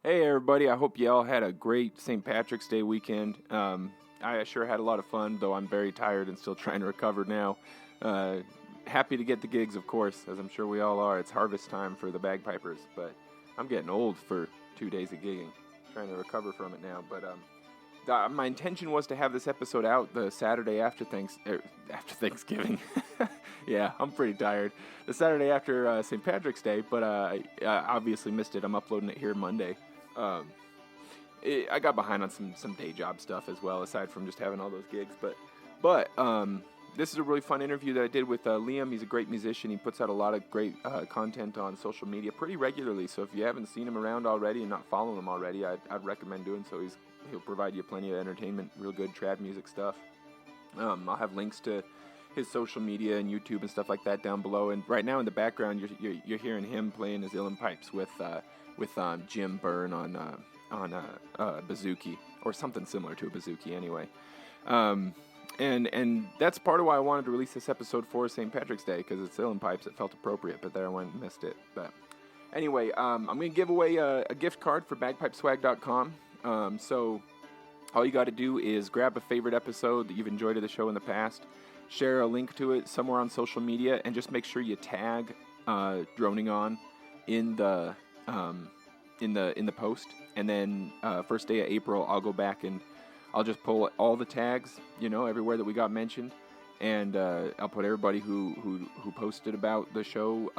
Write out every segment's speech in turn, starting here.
Hey everybody, I hope you all had a great St. Patrick's Day weekend. I sure had a lot of fun, though I'm very tired and still trying to recover now. Happy to get the gigs, of course, as I'm sure we all are. It's harvest time for the Bagpipers, but I'm getting old for 2 days of gigging. Trying to recover from it now, but my intention was to have this episode out the Saturday after Thanksgiving. Yeah, I'm pretty tired. The Saturday after St. Patrick's Day, but I obviously missed it. I'm uploading it here Monday. I got behind on some day job stuff as well, aside from just having all those gigs. But this is a really fun interview that I did with Liam. He's a great musician. He puts out a lot of great content on social media pretty regularly. So if you haven't seen him around already and not following him already, I'd recommend doing so. He'll provide you plenty of entertainment, real good trad music stuff. I'll have links to his social media and YouTube and stuff like that down below. And right now in the background, you're hearing him playing his uilleann pipes with Jim Byrne on a bouzouki, or something similar to a bouzouki anyway. And that's part of why I wanted to release this episode for St. Patrick's Day, because it's uilleann pipes. It felt appropriate, but there I went and missed it. But anyway, I'm going to give away a gift card for bagpipeswag.com. So all you got to do is grab a favorite episode that you've enjoyed of the show in the past, share a link to it somewhere on social media, and just make sure you tag Droning On in the post. And then first day of April, I'll go back and I'll just pull all the tags, everywhere that we got mentioned, and I'll put everybody who posted about the show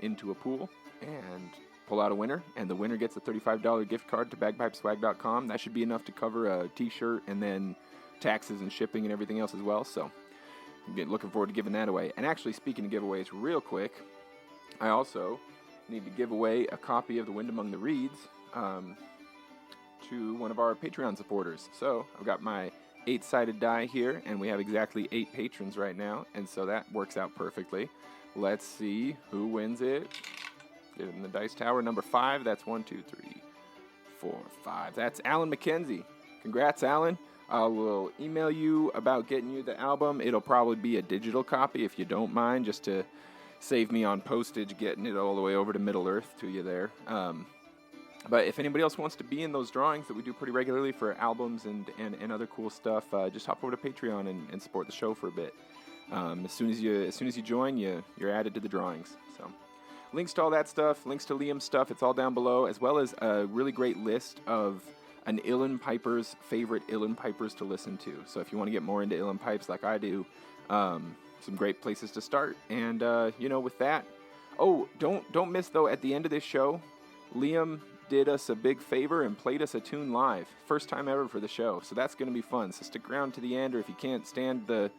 into a pool and pull out a winner, and the winner gets a $35 gift card to bagpipeswag.com. That should be enough to cover a t-shirt and then taxes and shipping and everything else as well. So I'm looking forward to giving that away. And actually, speaking of giveaways real quick, I also need to give away a copy of The Wind Among the Reeds to one of our Patreon supporters. So I've got my 8-sided die here, and we have exactly 8 patrons right now, and so that works out perfectly. Let's see who wins it. Get it in the dice tower. Number 5, that's 1, 2, 3, 4, 5. That's Alan McKenzie. Congrats, Alan. I will email you about getting you the album. It'll probably be a digital copy if you don't mind, just to save me on postage getting it all the way over to Middle Earth to you there. But if anybody else wants to be in those drawings that we do pretty regularly for albums and other cool stuff, just hop over to Patreon and support the show for a bit. As soon as you join, you're added to the drawings. So links to all that stuff, links to Liam's stuff, it's all down below, as well as a really great list of an uilleann piper's favorite uilleann pipers to listen to. So if you want to get more into uilleann pipes like I do, some great places to start. And with that, don't miss though, at the end of this show, Liam did us a big favor and played us a tune live. First time ever for the show. So that's going to be fun. So stick around to the end, or if you can't stand the,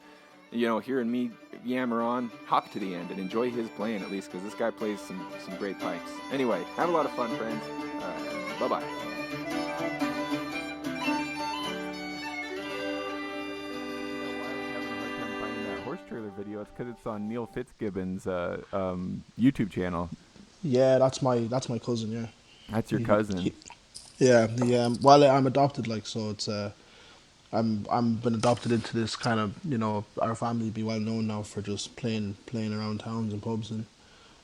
hearing me yammer on, hop to the end and enjoy his playing at least, because this guy plays some great pipes. Anyway, have a lot of fun, friends. Bye-bye. Horse trailer video. It's because it's on Neil Fitzgibbon's YouTube channel. Yeah, that's my cousin. Yeah, that's your cousin. Well, I'm adopted, so it's I'm been adopted into this kind of, our family be well known now for just playing around towns and pubs and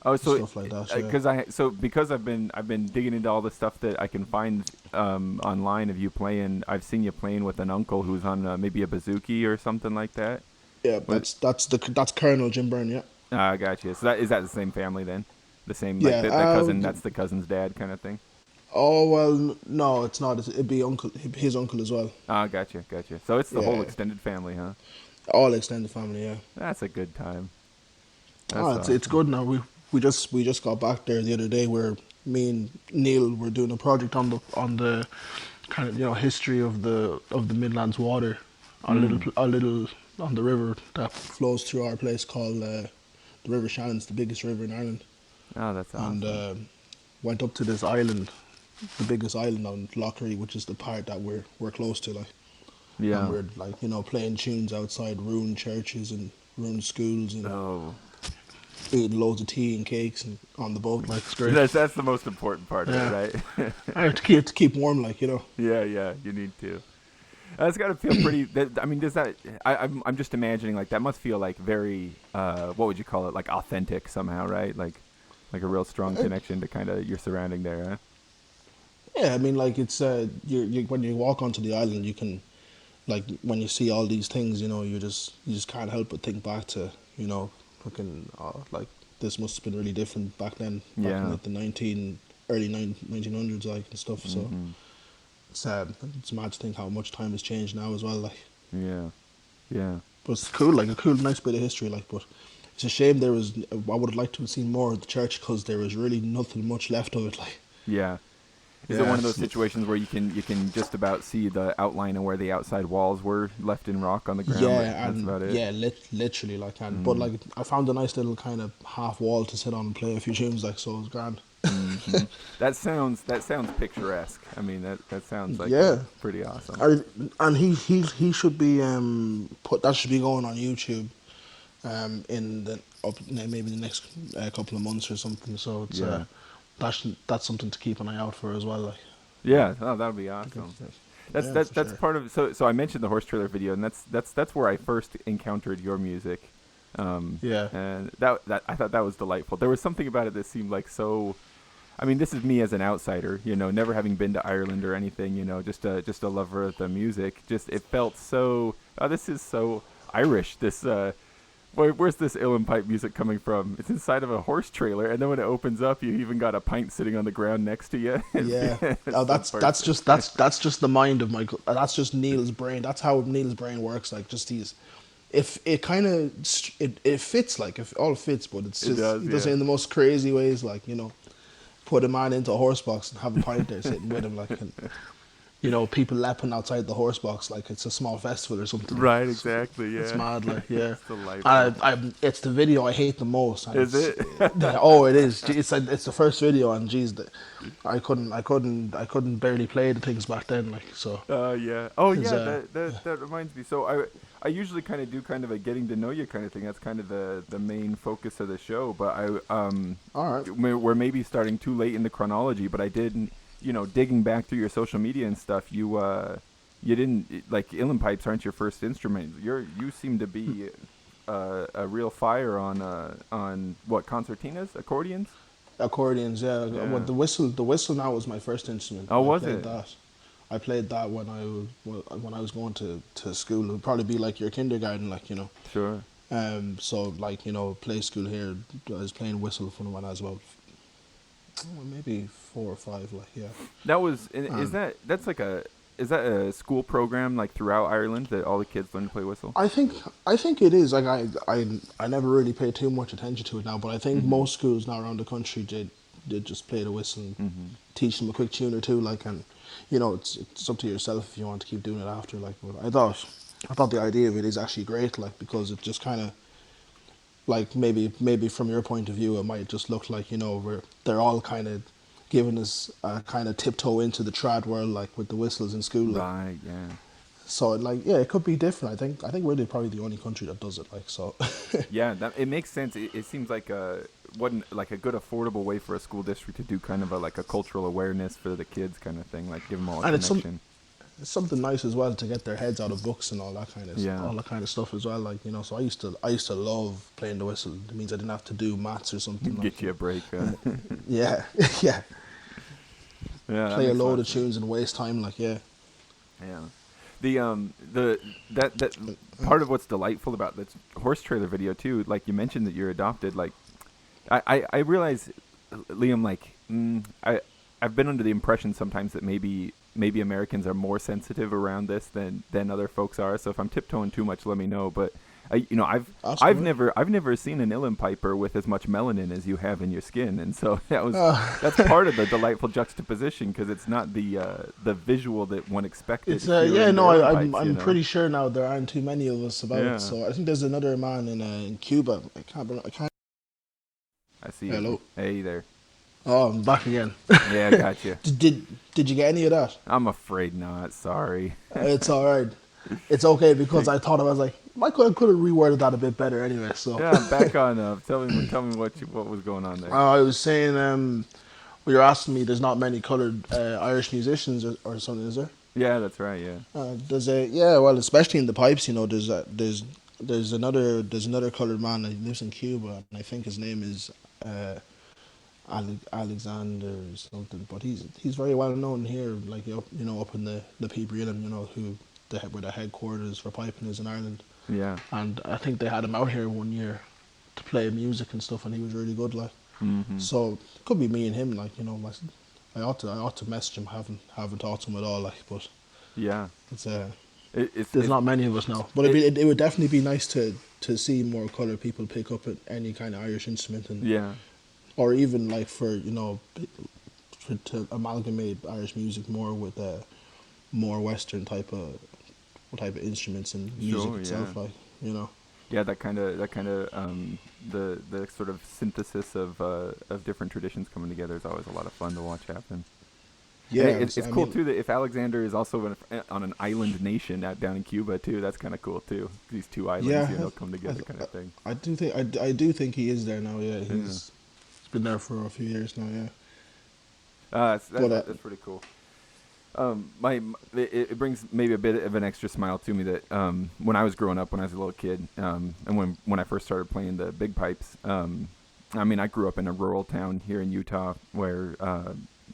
stuff like that. Because I've been digging into all the stuff that I can find online of you playing. I've seen you playing with an uncle who's on maybe a bouzouki or something like that. Yeah, that's Colonel Jim Byrne. Yeah. I got you. So is that the same family then? The same, the cousin. That's the cousin's dad, kind of thing. Oh well, no, it's not. It'd be his uncle as well. Gotcha. So it's the whole extended family, huh? All extended family, yeah. That's a good time. It's good now. We just got back there the other day, where me and Neil were doing a project on the kind of history of the Midlands water on a little on the river that flows through our place called the River Shannon's, the biggest river in Ireland. Oh, that's awesome. And went up to this island, the biggest island on Lockery, which is the part that we're close to, Yeah. And we're playing tunes outside ruined churches and ruined schools and eating loads of tea and cakes and on the boat. It's great. That's the most important part, right? I have to keep warm, Yeah, you need to. That's got to feel pretty. Does that? I'm just imagining that must feel very. What would you call it? Authentic somehow, right? Like a real strong connection to kind of your surrounding there, huh? Yeah, I mean, like it's you when you walk onto the island, you can like when you see all these things, you just can't help but think back to fucking like this must have been really different back then, back in Yeah. like the early 1900s, like and stuff. So it's mad to think how much time has changed now as well, like. Yeah. Yeah. But it's cool, like a cool, nice bit of history, like. But it's a shame I would have liked to have seen more of the church because there was really nothing much left of it, like. Yeah. Is it one of those situations where you can just about see the outline of where the outside walls were left in rock on the ground? Yeah, that's about it. Yeah, literally, like, but like I found a nice little kind of half wall to sit on and play a few tunes, like, so it was grand. That sounds picturesque. I mean, that sounds like pretty awesome. And he should be that should be going on YouTube, in maybe the next couple of months or something. So it's that's something to keep an eye out for as well. Like. Yeah, that would be awesome. That's sure. Part of so I mentioned the horse trailer video, and that's where I first encountered your music. And that I thought that was delightful. There was something about it that seemed like so. I mean, this is me as an outsider, never having been to Ireland or anything, just a lover of the music. Just it felt so. Oh, this is so Irish. This. Where's this uilleann pipe music coming from? It's inside of a horse trailer, and then when it opens up, you even got a pint sitting on the ground next to you. Yeah, that's just the mind of Michael. That's just Neil's brain. That's how Neil's brain works. Like just these, if it kind of it fits, like if all fits, but it's just he does it in the most crazy ways. Like put a man into a horse box and have a pint there sitting with him, like. And, people lapping outside the horse box like it's a small festival or something. Right, exactly. Yeah, it's mad. Like, yeah, it's it's the video I hate the most. Is it? Oh, it is. It's the first video, and I couldn't barely play the things back then. Like so. Yeah. Oh yeah. That reminds me. So I usually kind of do kind of a getting to know you kind of thing. That's kind of the main focus of the show. But all right. We're maybe starting too late in the chronology, but I didn't. Digging back through your social media and stuff, you didn't like uilleann pipes aren't your first instrument. You seem to be a real fire on what concertinas, accordions. Accordions, yeah. Well, the whistle now was my first instrument. Oh, was it? I played that when I was going to school. It would probably be like your kindergarten, like Sure. So like play school here. I was playing whistle from when I was about. Maybe 4 or 5, like That was is that a school program like throughout Ireland that all the kids learn to play whistle? I think it is. Like I never really paid too much attention to it now, but I think most schools now around the country did just play the whistle and teach them a quick tune or two, like, and it's up to yourself if you want to keep doing it after, like. But I thought the idea of it is actually great, like, because it just kind of. Like maybe from your point of view, it might just look like they're all kind of giving us a kind of tiptoe into the trad world, like with the whistles in school. Like. Right. Yeah. So it could be different. I think we're probably the only country that does it. Like so. Yeah, it makes sense. It seems like a good affordable way for a school district to do kind of a cultural awareness for the kids kind of thing, like give them all a connection. It's something nice as well to get their heads out of books and all that kind of stuff as well. Like so, I used to love playing the whistle. It means I didn't have to do maths or something. Get you a break. Yeah. Play a load of tunes and waste time. Like yeah. The part of what's delightful about this horse trailer video too, like you mentioned that you're adopted. Like I realize, Liam, like I've been under the impression sometimes that maybe Americans are more sensitive around this than other folks are. So if I'm tiptoeing too much, let me know. But I've never seen an uilleann piper with as much melanin as you have in your skin, and so that's part of the delightful juxtaposition, because it's not the visual that one expected. I'm pretty sure now there aren't too many of us about it. So I think there's another man in Cuba. I can't. I see. Hello. You. Hey there. Oh, I'm back again. Yeah, I got you. Did you get any of that? I'm afraid not. Sorry. It's all right. It's okay, because I thought I was like, Michael could have reworded that a bit better anyway. So yeah, back on up. Tell me what was going on there. I was saying, you're asking me. There's not many coloured Irish musicians or something, is there? Yeah, that's right. Yeah. Well, especially in the pipes, there's another coloured man that lives in Cuba, and I think his name is. Alexander or something, but he's very well known here, like up in the Peebrellan, who where the headquarters for piping is in Ireland. Yeah. And I think they had him out here one year to play music and stuff, and he was really good, like. Mm-hmm. So it could be me and him, like, I ought to message him. Haven't talked to him at all, like, but yeah, it's there's not many of us now, but it would definitely be nice to see more coloured people pick up any kind of Irish instrument, and yeah, or even like to amalgamate Irish music more with more Western type of instruments and music itself, like, Yeah, that kind of the sort of synthesis of different traditions coming together is always a lot of fun to watch happen. Yeah, it's cool too that if Alexander is also on an island nation down in Cuba too, that's kind of cool too. These two islands, come together, kind of thing. I do think he is there now. Yeah, he's been there for a few years now. Yeah. That's pretty cool. It brings maybe a bit of an extra smile to me that when I was growing up, when I was a little kid, and when I first started playing the big pipes, I grew up in a rural town here in Utah where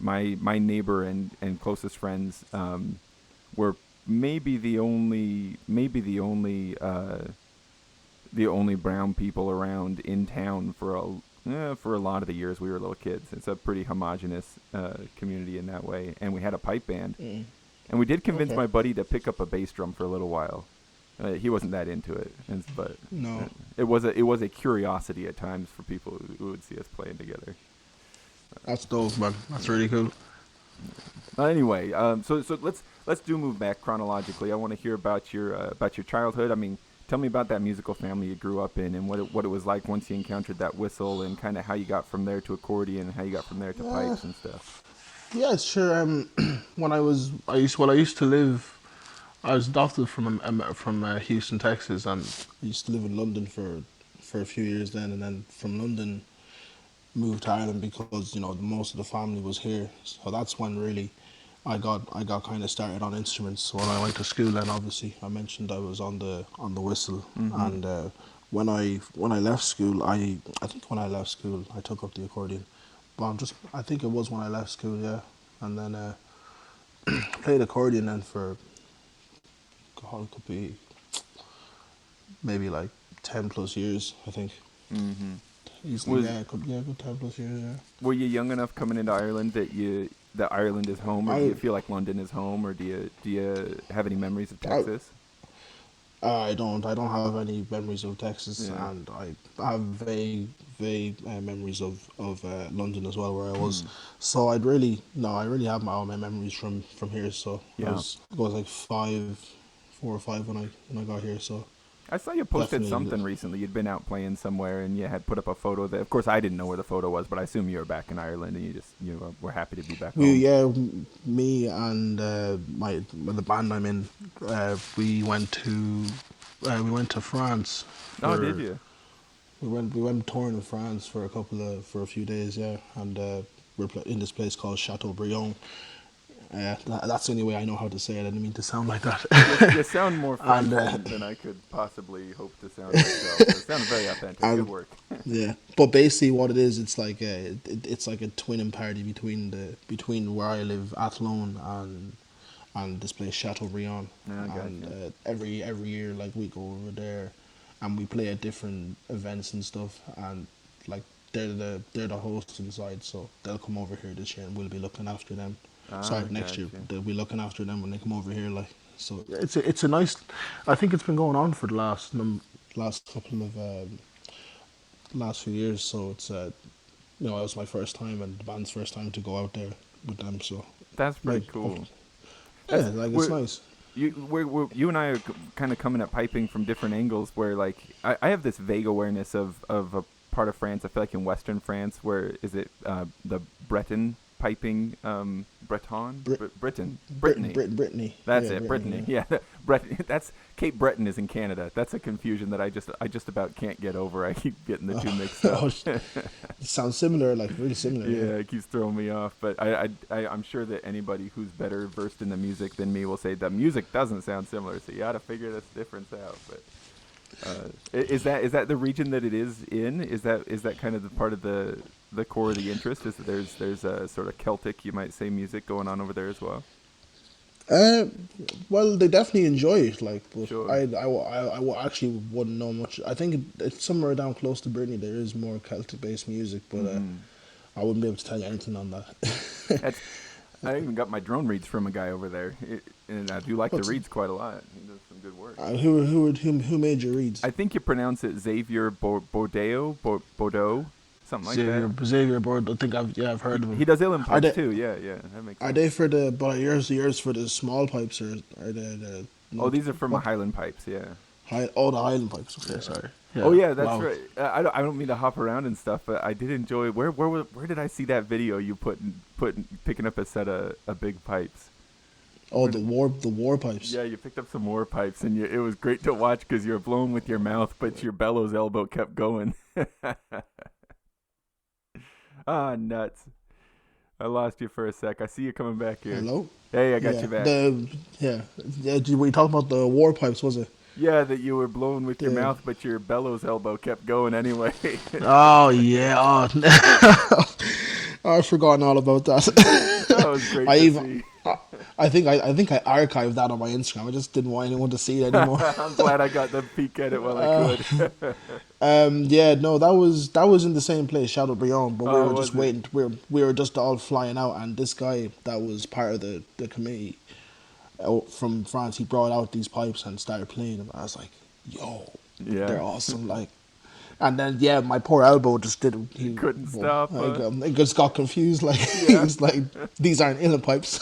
my neighbor and closest friends were maybe the only Browne people around in town for a lot of the years we were little kids. It's a pretty homogenous community in that way, and we had a pipe band, and we did convince my buddy to pick up a bass drum for a little while. He wasn't that into it, but no, it was a curiosity at times for people who would see us playing together. That's dope, man. That's really cool. Anyway, so let's move back chronologically. I want to hear about your childhood. Tell me about that musical family you grew up in, and what it was like once you encountered that whistle, and kind of how you got from there to accordion, and how you got from there to pipes and stuff. Yeah, sure. I used to live. I was adopted from Houston, Texas, and I used to live in London for a few years then, and then from London moved to Ireland because most of the family was here. So that's when really I got kind of started on instruments when I went to school. And obviously I mentioned I was on the whistle. And when I left school, I think when I left school I took up the accordion. But I think it was when I left school, yeah. And then played accordion then for it could be maybe like 10 plus years, I think. Mm-hmm. Easily, good 10 plus years, yeah. Were you young enough coming into Ireland that Ireland is home, or do you feel like London is home, or do you have any memories of Texas? I don't have any memories of Texas, and I have vague memories of London as well, where I was. So I really have all my memories from here. So I was like 4 or 5 when I got here. So I saw you posted something recently. You'd been out playing somewhere, and you had put up a photo that, of course, I didn't know where the photo was, but I assume you were back in Ireland, and you were happy to be back home. Yeah, me and the band I'm in, we went to France. Did you? We went touring in France for a few days, yeah, and we're in this place called Chateaubriand. That's the only way I know how to say it. I didn't mean to sound like that. You sound more French than I could possibly hope to sound myself. It sounded very authentic. Good work. Yeah, but basically what it is, it's like it's like a twinning party between where I live, Athlone, and this place Chateaubriand. And every year, like, we go over there, and we play at different events and stuff, and like they're the hosts inside, so they'll come over here this year, and we'll be looking after them. Next year they'll be looking after them when they come over here, like. So it's a nice. I think it's been going on for the last couple of last few years. So it's it was my first time and the band's first time to go out there with them. So that's pretty cool. Yeah, it's nice. You and I are kind of coming at piping from different angles. Where, like, I have this vague awareness of a part of France. I feel like in Western France, where is it the Breton piping, Brittany. Brittany. That's it, Brittany. Yeah, that's Cape Breton is in Canada. That's a confusion that I just about can't get over. I keep getting the two mixed up. It sounds similar, like really similar. Yeah, it keeps throwing me off. But I'm sure that anybody who's better versed in the music than me will say the music doesn't sound similar. So you got to figure this difference out. But Is that the region that it is in? Is that kind of the part of the core of the interest? Is that there's a sort of Celtic, you might say, music going on over there as well? Uh, well, they definitely enjoy it, like, but Sure. I actually wouldn't know much. I think it's somewhere down close to Brittany. There is more Celtic-based music, but I wouldn't be able to tell you anything on that. I even got my drone reads from a guy over there, and I do like the reads quite a lot. He does some good work. Who made your reads? I think you pronounce it Xavier Bordeaux, something like that. Xavier Bordeaux. I think I've heard of him. He does uilleann pipes too. Yeah, that makes sense. Are they for yours for the small pipes, or are they the? Oh, these are from the highland pipes. Yeah. The highland pipes. Okay, sorry. Yeah. Oh yeah, that's right. I don't mean to hop around and stuff, but I did enjoy. Where did I see that video you picking up a set of big pipes? Oh, the war pipes. Yeah, you picked up some war pipes, and it was great to watch because you're blowing with your mouth, but your bellows elbow kept going. Ah, nuts. I lost you for a sec. I see you coming back here. Hello? Hey, I got you back. We talking about the war pipes, was it? Yeah, that you were blowing with your mouth, but your bellows elbow kept going anyway. Oh, yeah. Oh. I've forgotten all about that. That was great to see. I think I archived that on my Instagram. I just didn't want anyone to see it anymore. I'm glad I got the peek at it while I could. That was in the same place, Shadow Browne, but we were just waiting. We were just all flying out, and this guy that was part of the committee from France, he brought out these pipes and started playing them. I was like, "Yo, they're awesome!" Like, and then my poor elbow just didn't. He couldn't stop. I just got confused. Like he was like, "These aren't uilleann pipes."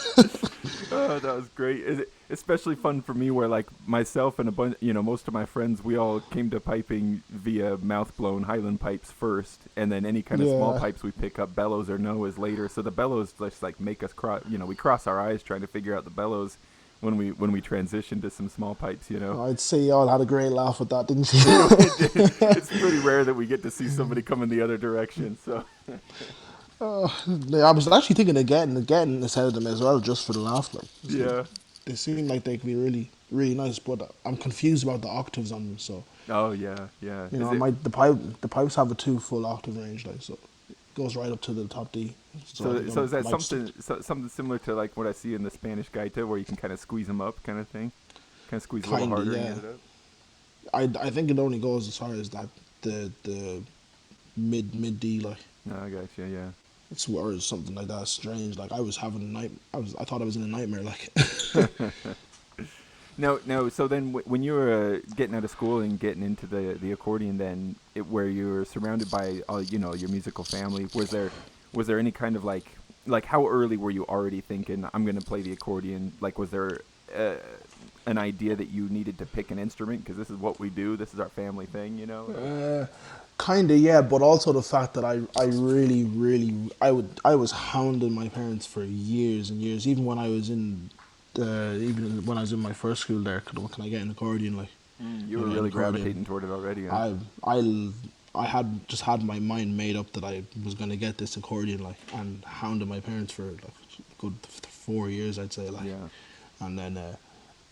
Oh, that was great. Especially fun for me, where like myself and a bunch, most of my friends, we all came to piping via mouth-blown highland pipes first, and then any kind of small pipes we pick up, bellows or no, is later. So the bellows just like make us cross. We cross our eyes trying to figure out the bellows when we transition to some small pipes. I'd say y'all had a great laugh with that, didn't you? It's pretty rare that we get to see somebody coming the other direction. So. I was actually thinking of getting a set of them as well, just for the laugh. Like, they seem like they could be really, really nice, but I'm confused about the octaves on them. So. Oh yeah. The pipes have a 2 full octave range, like, so it goes right up to the top D. So is that something similar to like what I see in the Spanish gaita, where you can kind of squeeze them up, kind of thing, kind of squeeze a little harder and get it up? I think it only goes as far as that the mid D, like. No, I got you. Yeah. It's or something like that. Strange. Like I was having I thought I was in a nightmare. Like. No. So then, when you were getting out of school and getting into the accordion, then where you were surrounded by all your musical family, was there any kind of like how early were you already thinking I'm going to play the accordion? Like, was there an idea that you needed to pick an instrument because this is what we do, this is our family thing, Kinda, yeah, but also the fact that I was hounding my parents for years and years, even when I was in my first school there. Can I get an accordion? Like, you were really gravitating toward it already. Huh? I had just had my mind made up that I was gonna get this accordion, like, and hounded my parents for like a good 4 years, I'd say, like, and then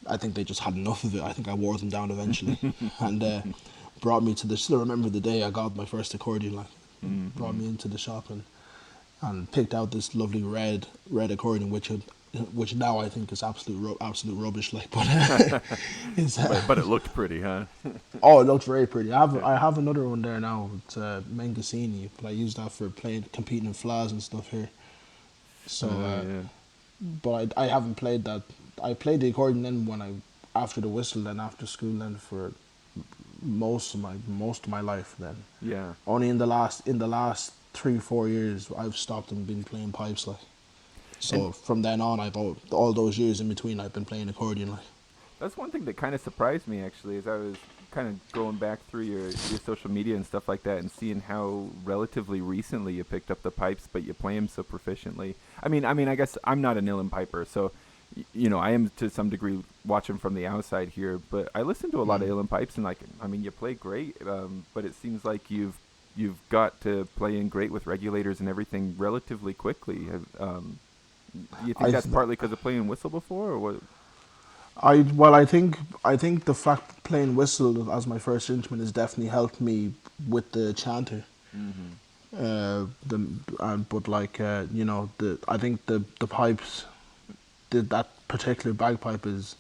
I think they just had enough of it. I think I wore them down eventually, and. Brought me to still remember the day I got my first accordion, like, brought me into the shop and picked out this lovely red accordion, which now I think is absolute rubbish, like, but but it looked pretty, huh? Oh, it looked very pretty. I have another one there now. It's Mengassini, but I use that for competing in flas and stuff here. So, but I haven't played that. I played the accordion then after the whistle, then after school, then for most of my life then. Yeah. Only in the last 3-4 years I've stopped and been playing pipes, like. So from then on, all those years in between, I've been playing accordion, like. That's one thing that kind of surprised me, actually, as I was kind of going back through your social media and stuff like that, and seeing how relatively recently you picked up the pipes, but you play them so proficiently. I mean, I guess I'm not an uilleann piper, so. I am to some degree watching from the outside here, but I listen to a lot of uilleann pipes, and you play great, but it seems like you've got to play in great with regulators and everything relatively quickly. You think that's partly because of playing whistle before, or what? I think the fact playing whistle as my first instrument has definitely helped me with the chanter. Mm-hmm. But like I think the pipes, that particular bagpipe is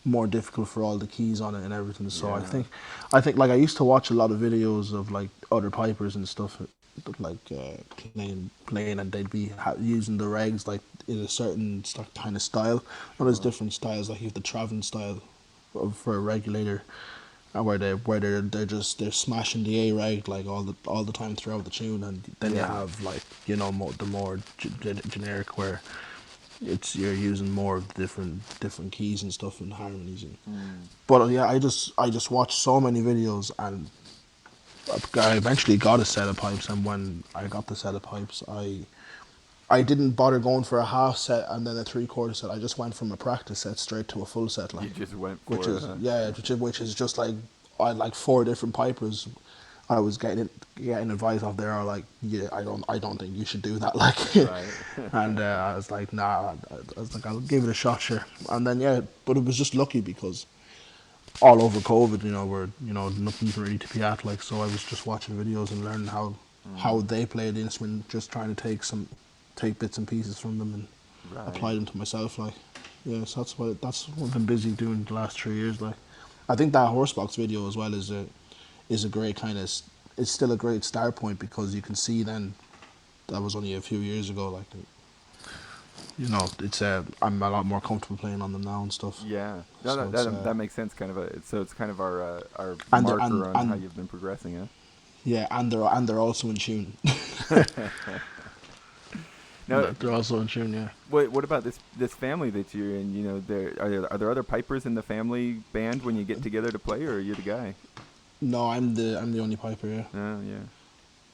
more difficult for all the keys on it and everything. So Yeah. I think like I used to watch a lot of videos of like other pipers and stuff, like playing, and they'd be using the regs like in a certain kind of style. Well, there's different styles. Like you have the traveling style for a regulator, where they're smashing the A reg like all the time throughout the tune, and then you Yeah. have like the more generic where you're using more of the different keys and stuff and harmonies. But yeah, I just watched so many videos, and I eventually got a set of pipes. And when I got the set of pipes, I didn't bother going for a half set and then a 3/4 set. I just went from a practice set straight to a full set, You like, just went which for is it. which is just like I had like 4 different pipers. I was getting advice off there. Are like, yeah, I don't think you should do that. Like, Right. and I was like, nah. I was like, I'll give it a shot, sure. And then yeah, but it was just lucky because all over COVID, where nothing's really to be at. Like, so I was just watching videos and learning how they play the instrument, just trying to take bits and pieces from them and Right. apply them to myself. Like, yeah, so that's what I've been busy doing the last 3 years. Like, I think that horsebox video as well is a great kind of, it's still a great start point, because you can see then that was only a few years ago. Like, it's I'm a lot more comfortable playing on them now and stuff. Yeah. No, So it's that makes sense. Kind of so it's kind of our and marker on how and you've been progressing, huh? yeah, and they're also in tune. Now, They're also in tune, yeah. what about this family that you're in? Are there other pipers in the family band when you get together to play, or are you the guy? No, I'm the only piper. Yeah, Oh, yeah.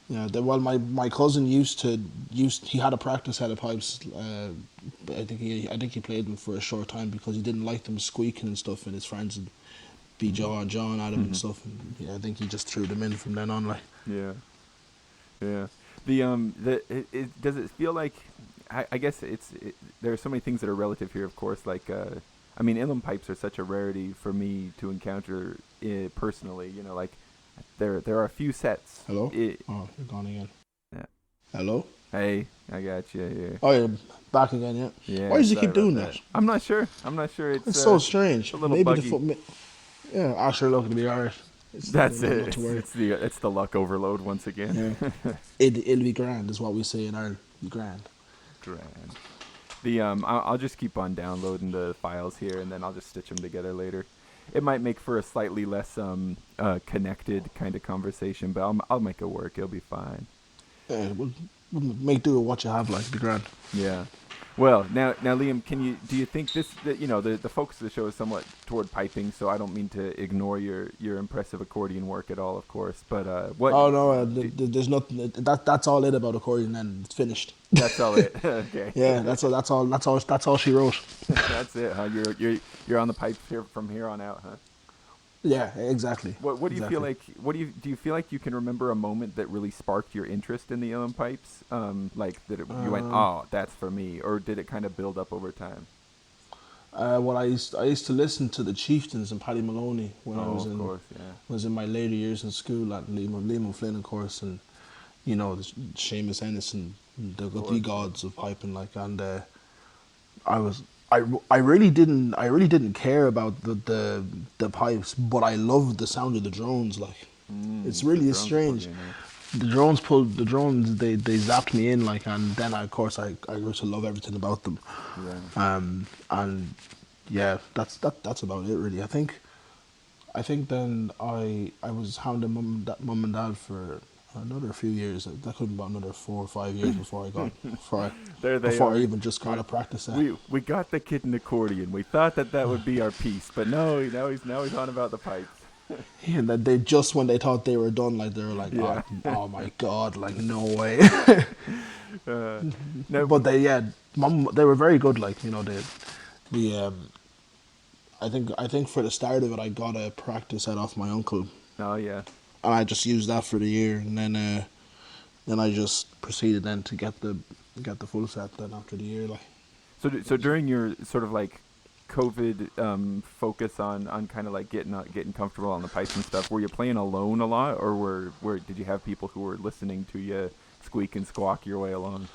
yeah. Well, my cousin he had a practice set of pipes. But I think he played them for a short time because he didn't like them squeaking and stuff, and his friends would be jawing at him and stuff. And yeah, I think he just threw them in from then on. Like, Yeah. Yeah. Does it feel like, I guess there are so many things that are relative here, of course, like, I mean, uilleann pipes are such a rarity for me to encounter personally, like there are a few sets. hello. Oh, you're gone again. Yeah. Hello. Hey, I got you here. Oh, you're back again, yeah. Yeah. Why does he Sorry keep doing about that? I'm not sure. It's so strange. a little Maybe buggy. the foot. Yeah, Asher, look, it'll be alright. That's it. Not to worry. It's the luck overload once again. Yeah. It'll be grand, is what we say in Ireland. Grand. Grand. I'll just keep on downloading the files here, and then I'll just stitch them together later. It might make for a slightly less connected kind of conversation, but I'll make it work. It'll be fine. Yeah, we'll make do with what you have, like, it'll be grand. Yeah. Well, now, Liam, do you think the focus of the show is somewhat toward piping, so I don't mean to ignore your impressive accordion work at all, of course. But what? Oh no, there's nothing. That's all it about accordion, and it's finished. That's all it. Okay. Yeah, that's all she wrote. That's it, huh? You're on the pipes here from here on out, huh? Yeah, exactly. What do you feel Exactly. like? Do you feel like you can remember a moment that really sparked your interest in the uilleann pipes? Like that you went, oh, that's for me, or did it kind of build up over time? Well, I used to listen to the Chieftains and Paddy Maloney when I was of in course, yeah. was in my later years in school at Liam O'Flynn, of course, and the Seamus Ennis and the gods of piping, like, and I really didn't care about the pipes, but I loved the sound of the drones. Like, it's really strange. The drones they zapped me in, like, and then of course I grew to love everything about them. Yeah. And yeah, that's about it really. I think then I was hounding mum and dad for another few years. That could have been about another 4 or 5 years before I even just got a practice set. We got the kid an accordion. We thought that would be our piece, but no, now he's on about the pipes. Yeah, and that they just when they thought they were done, like, they were like, Yeah. oh my god, like, no way. No, But they were very good. Like, I think for the start of it, I got a practice set off my uncle, oh yeah. and I just used that for the year, and then I just proceeded then to get the full set then after the year, like. So during your sort of like COVID focus on kind of like getting comfortable on the pipes and stuff, were you playing alone a lot, or were did you have people who were listening to you squeak and squawk your way along?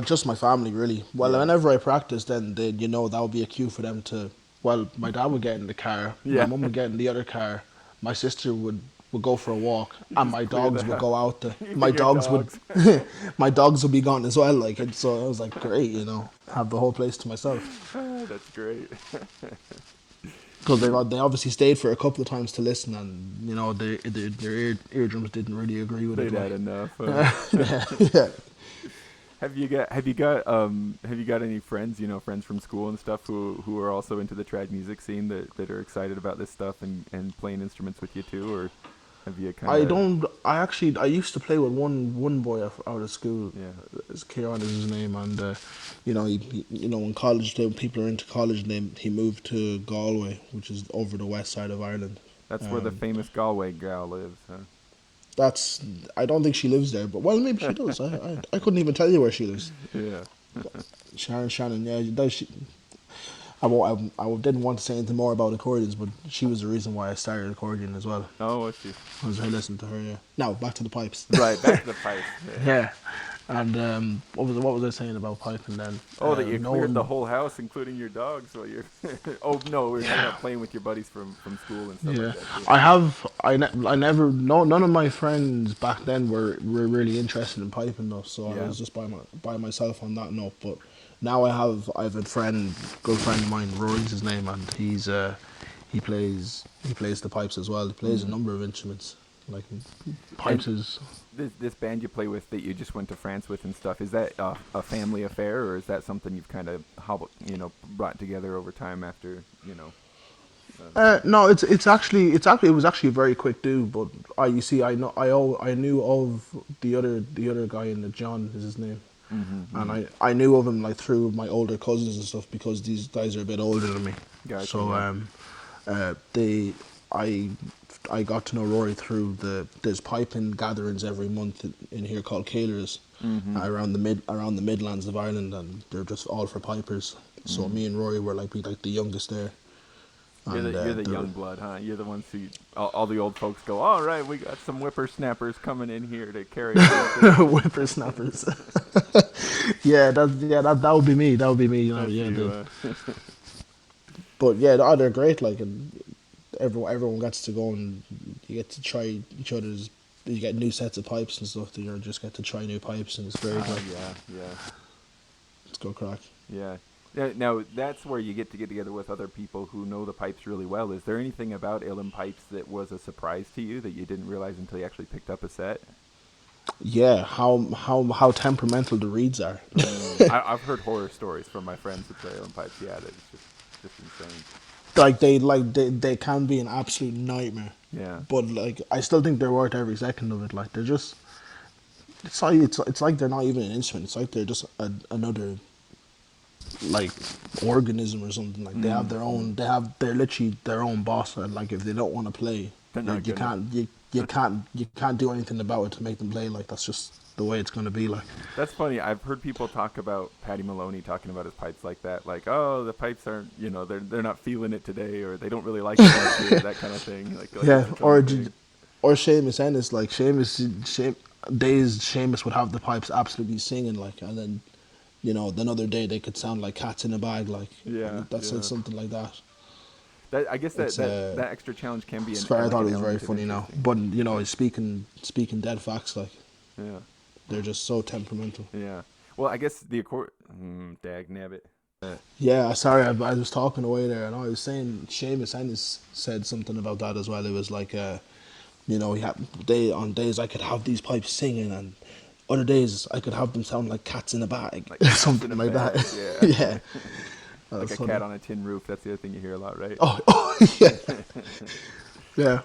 Just my family, really. Well, whenever I practiced, then that would be a cue for them to. Well, my dad would get in the car, my mum would get in the other car, my sister would go for a walk, and my dogs would go out. My dogs would, my dogs would be gone as well. Like, and so I was like, great, have the whole place to myself. That's great. Because they obviously stayed for a couple of times to listen, and their eardrums didn't really agree with it. They'd had enough. Yeah. Have you got any friends, friends from school and stuff who are also into the trad music scene that are excited about this stuff and playing instruments with you too, or have you kind of? I used to play with one boy out of school. Yeah. Keane is his name, and in college, people are into college. He moved to Galway, which is over the west side of Ireland. That's where the famous Galway gal lives, huh? I don't think she lives there, but well, maybe she does. I couldn't even tell you where she lives. Yeah. Shannon, yeah, does she? I didn't want to say anything more about accordions, but she was the reason why I started accordion as well. Oh, was she? I was listening to her. Yeah. Now back to the pipes. Right, back to the pipes. Yeah. And what was I saying about piping then? Oh, that you cleared the whole house, including your dogs. While you're. Oh no, we were talking about playing with your buddies from school and stuff like that. Too. None of my friends back then were really interested in piping though, so I was just by myself on that note. But now I have a good friend of mine, Rory's his name, and he plays the pipes as well. He plays a number of instruments, like pipes is. This band you play with that you just went to France with and stuff, is that a family affair, or is that something you've kind of brought together over time after No, it was actually a very quick do, but I knew of the other guy in the John is his name, and I knew of him like through my older cousins and stuff because these guys are a bit older than me. Gotcha, so I got to know Rory through there's piping gatherings every month in here called Cailers around the Midlands of Ireland, and they're just all for pipers. So me and Rory were like the youngest there. You're the young blood, huh? You're the ones who all the old folks go, all right, we got some whippersnappers coming in here to carry on. Whippersnappers. that would be me. That would be me. But yeah, they're great. Like, and everyone gets to go and you get to try each other's. You get new sets of pipes and stuff. You just get to try new pipes, and it's very good. Yeah. It's good crack. Yeah. Now that's where you get together with other people who know the pipes really well. Is there anything about uilleann pipes that was a surprise to you that you didn't realize until you actually picked up a set? Yeah, how temperamental the reeds are. I've heard horror stories from my friends who play uilleann pipes. Yeah, it's just insane. They can be an absolute nightmare. Yeah. But like I still think they're worth every second of it. Like they're just, it's like they're not even an instrument. It's like they're just another like organism or something. Like they have their own. They're literally their own boss. And like if they don't want to play, like, you can't do anything about it to make them play. Like that's just the way it's going to be. Like that's funny. I've heard people talk about Paddy Maloney talking about his pipes like that. Like, oh, the pipes aren't. They're not feeling it today, or they don't really like it, or that kind of thing. Like yeah, or Seamus Ennis. Like Seamus would have the pipes absolutely singing. Like, and then another day they could sound like cats in a bag. Like something like that. I guess that extra challenge can be. I thought it was very funny now, but speaking dead facts, like they're just so temperamental. Yeah. Well, I guess the accord. Dag nabbit. Yeah, sorry, I was talking away there, and I was saying Seamus Ennis said something about that as well. It was like, on days I could have these pipes singing, and other days I could have them sound like cats in a bag, like something like that. Yeah. Like a cat on a tin roof. That's the other thing you hear a lot, right? Oh yeah. Yeah.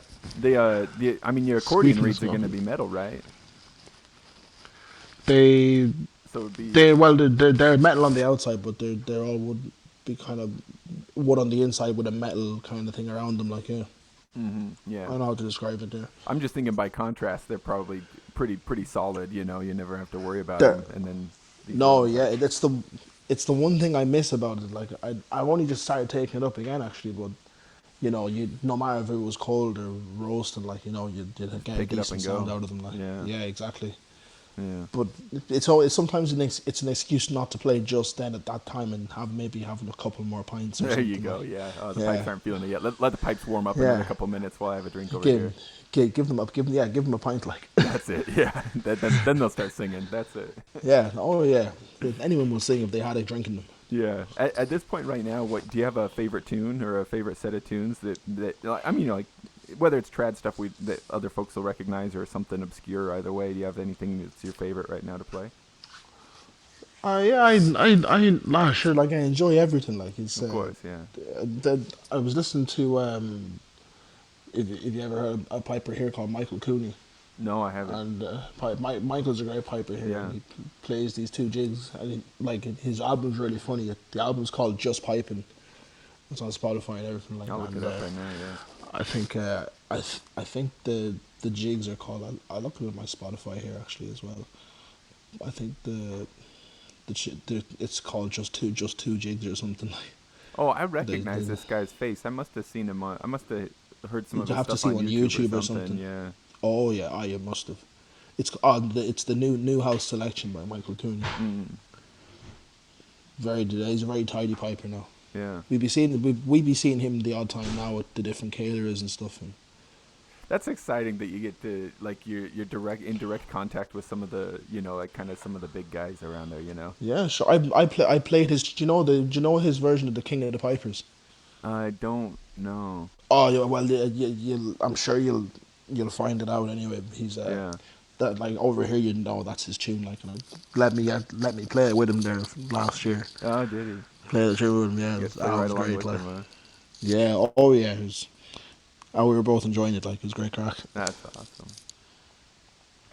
Your accordion reeds are going to be metal, right? They're metal on the outside, but they're all would be kind of wood on the inside with a metal kind of thing around them, like yeah. Mm-hmm. Yeah. I don't know how to describe it there. I'm just thinking by contrast, they're probably pretty solid. You never have to worry about them. And then it's the one thing I miss about it. Like I've only just started taking it up again actually, but you know, you no matter if it was cold or roasted, like you know, you'd get a Pick it up decent and sound go. out of them. Like Yeah. exactly. Yeah. But it's sometimes it's an excuse not to play just then at that time and maybe having a couple more pints or There something. you go. Like. Yeah. Oh, the pipes Yeah, aren't feeling it yet. Let the pipes warm up another yeah. couple minutes while I have a drink over Give here. give them give them a pint like. That's it. Yeah. Then they'll start singing. That's it. Yeah. Oh yeah. Anyone will sing if they had a drink in them. Yeah. At this point right now, what do you have a favorite tune or a favorite set of tunes that I mean, you know, like whether it's trad stuff that other folks will recognize or something obscure, either way, do you have anything that's your favorite right now to play? Yeah, sure, like I enjoy everything. Like it's Of course, yeah. I was listening to if you ever heard a piper here called Michael Cooney, No, I haven't. and Michael's a great piper here. Yeah. And he plays these two jigs, and like his album's really funny. The album's called Just Piping. It's on Spotify and everything like I'll that. look it up right now. Yeah. I think the jigs are called. I look at my Spotify here actually as well. I think it's called just two jigs or something like. Oh, I recognize this guy's face. I must have seen him on. I must have heard some of his You have to stuff see on on YouTube or or something. something. Yeah. Oh yeah, you must have. It's the new house selection by Michael Cooney. Mm. He's a very tidy piper now. Yeah. We be seeing him the odd time now at the different caterers and stuff. And That's exciting that you get to like you're in direct contact with some of the like kind of some of the big guys around there. yeah, sure. I played his. Do you know his version of the King of the Pipers? I don't know. Oh yeah, well I'm sure you'll find it out anyway. He's Yeah. that like over here that's his tune. Like, and let me play it with him there last year. Oh, did he? Play the tune with him, yeah. Get That right was along great. with Like. him, huh? Yeah, oh yeah, it was. Oh, we were both enjoying it. Like, it was great crack. That's awesome.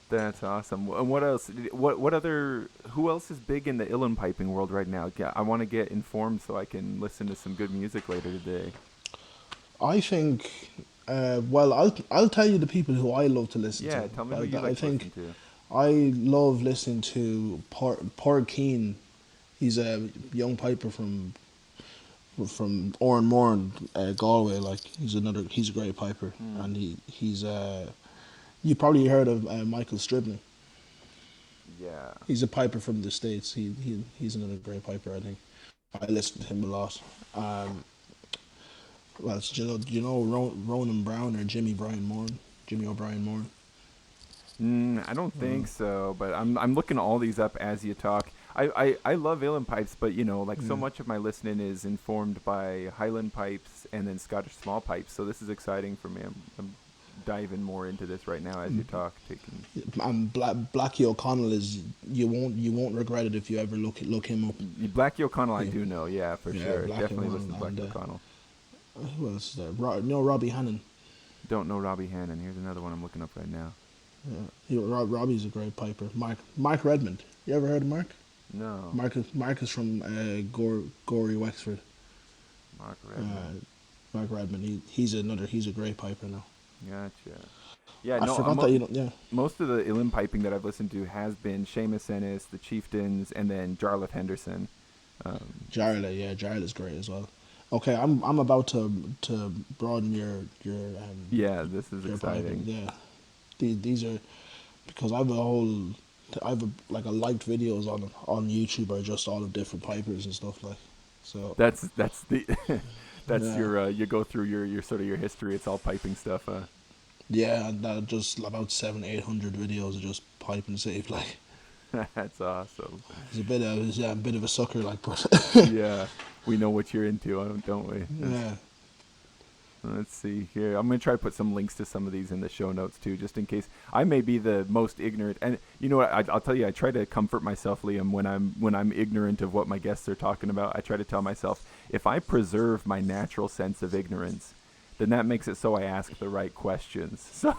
That's awesome. And what else? What other? Who else is big in the uilleann piping world right now? Yeah, I want to get informed so I can listen to some good music later today. I think. Well, I'll tell you the people who I love to listen to. Yeah, tell me who you like to listen to. I love listening to Padraig Keane. He's a young piper from Oranmore, Galway. Like he's a great piper, and he's you probably heard of Michael Stribney. Yeah. He's a piper from the States. He's another great piper. I think I listen to him a lot. Well, do you know Ronan Browne or Jimmy O'Brien Moore? I don't think so, but I'm looking all these up as you talk. I love uilleann pipes, but so much of my listening is informed by highland pipes and then Scottish small pipes. So this is exciting for me. I'm diving more into this right now as you talk. Blackie O'Connell is you won't regret it if you ever look him up. Blackie O'Connell, I do know, yeah, for sure. Blackie Definitely O'Connell listen to Blackie O'Connell. Who else is there? Robbie Hannan. Don't know Robbie Hannan. Here's another one I'm looking up right now. Yeah, Robbie's a great piper. Mark Redmond. You ever heard of Mark? No. Mark is from Gorey, Wexford. Mark Redmond. Mark Redmond. He's a great piper now. Gotcha. Yeah, I forgot that you don't. Yeah. Most of the uilleann piping that I've listened to has been Seamus Ennis, the Chieftains, and then Jarlath Henderson. Jarlath's great as well. Okay, I'm about to broaden your yeah, this is your exciting. Piping. Yeah, these are because I have a liked videos on YouTube are just all of different pipers and stuff like. So that's the that's your you go through your sort of your history. It's all piping stuff. Yeah, and just about 700-800 videos of just piping safe like. That's awesome. He's a bit of a sucker, like, but yeah, we know what you're into, don't we? Yeah. Let's see here. I'm gonna try to put some links to some of these in the show notes too, just in case. I may be the most ignorant, and you know what? I'll tell you. I try to comfort myself, Liam, when I'm ignorant of what my guests are talking about. I try to tell myself if I preserve my natural sense of ignorance, then that makes it so I ask the right questions. So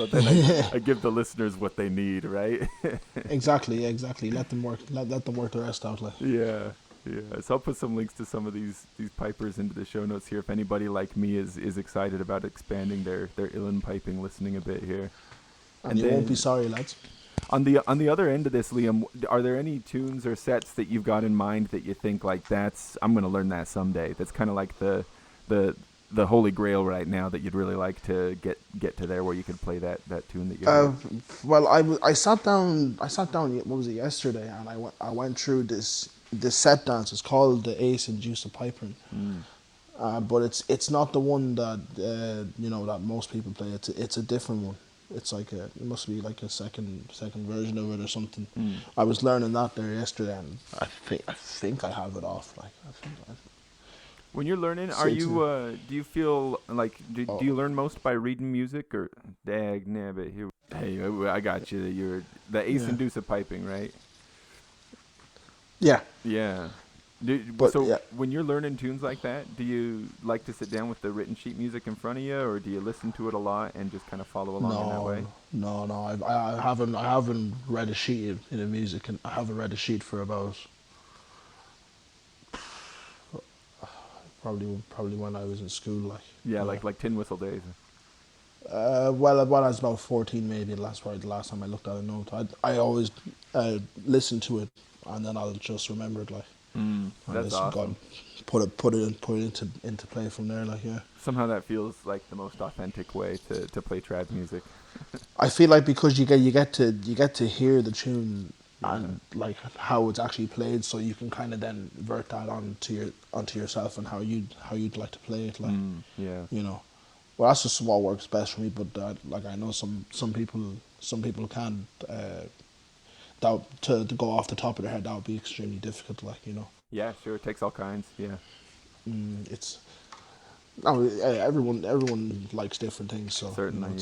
then I give the listeners what they need, right? Exactly. Let them work the rest out. Like. Yeah. So I'll put some links to some of these pipers into the show notes here. If anybody like me is excited about expanding their uilleann piping, listening a bit here. And you won't be sorry, lads. On the other end of this, Liam, are there any tunes or sets that you've got in mind that you think like I'm going to learn that someday? That's kind of like the holy grail right now that you'd really like to get to there where you could play that tune that you heard? Well, I sat down. What was it, yesterday? And I went through this set dance. It's called the Ace and Juice of Piping. But it's not the one that that most people play. It's a different one. It's like it must be like a second version of it or something. I was learning that there yesterday, and I think I have it off. Like when you're learning, are you do you feel like do you learn most by reading music or dag nabbit here? Hey, I got you. You're the Ace and Deuce of Piping, right? Yeah. Yeah. When you're learning tunes like that, do you like to sit down with the written sheet music in front of you, or do you listen to it a lot and just kind of follow along in that way? No. I haven't read a sheet in the music, and I haven't read a sheet for about probably when I was in school, like. Yeah, like Tin Whistle days. Well, I was about 14 maybe. That's probably the last time I looked at a note. I always listen to it, and then I'll just remember it, like. That's awesome. Put it into play from there, like, yeah. Somehow that feels like the most authentic way to play trad music. I feel like because you get to hear the tune and like how it's actually played, so you can kind of then vert that onto yourself and how you'd like to play it, like. Well, that's just what works best for me. But like I know some people can't. To go off the top of their head, that would be extremely difficult, like, Yeah, sure. It takes all kinds. Yeah. Everyone likes different things, so certainly.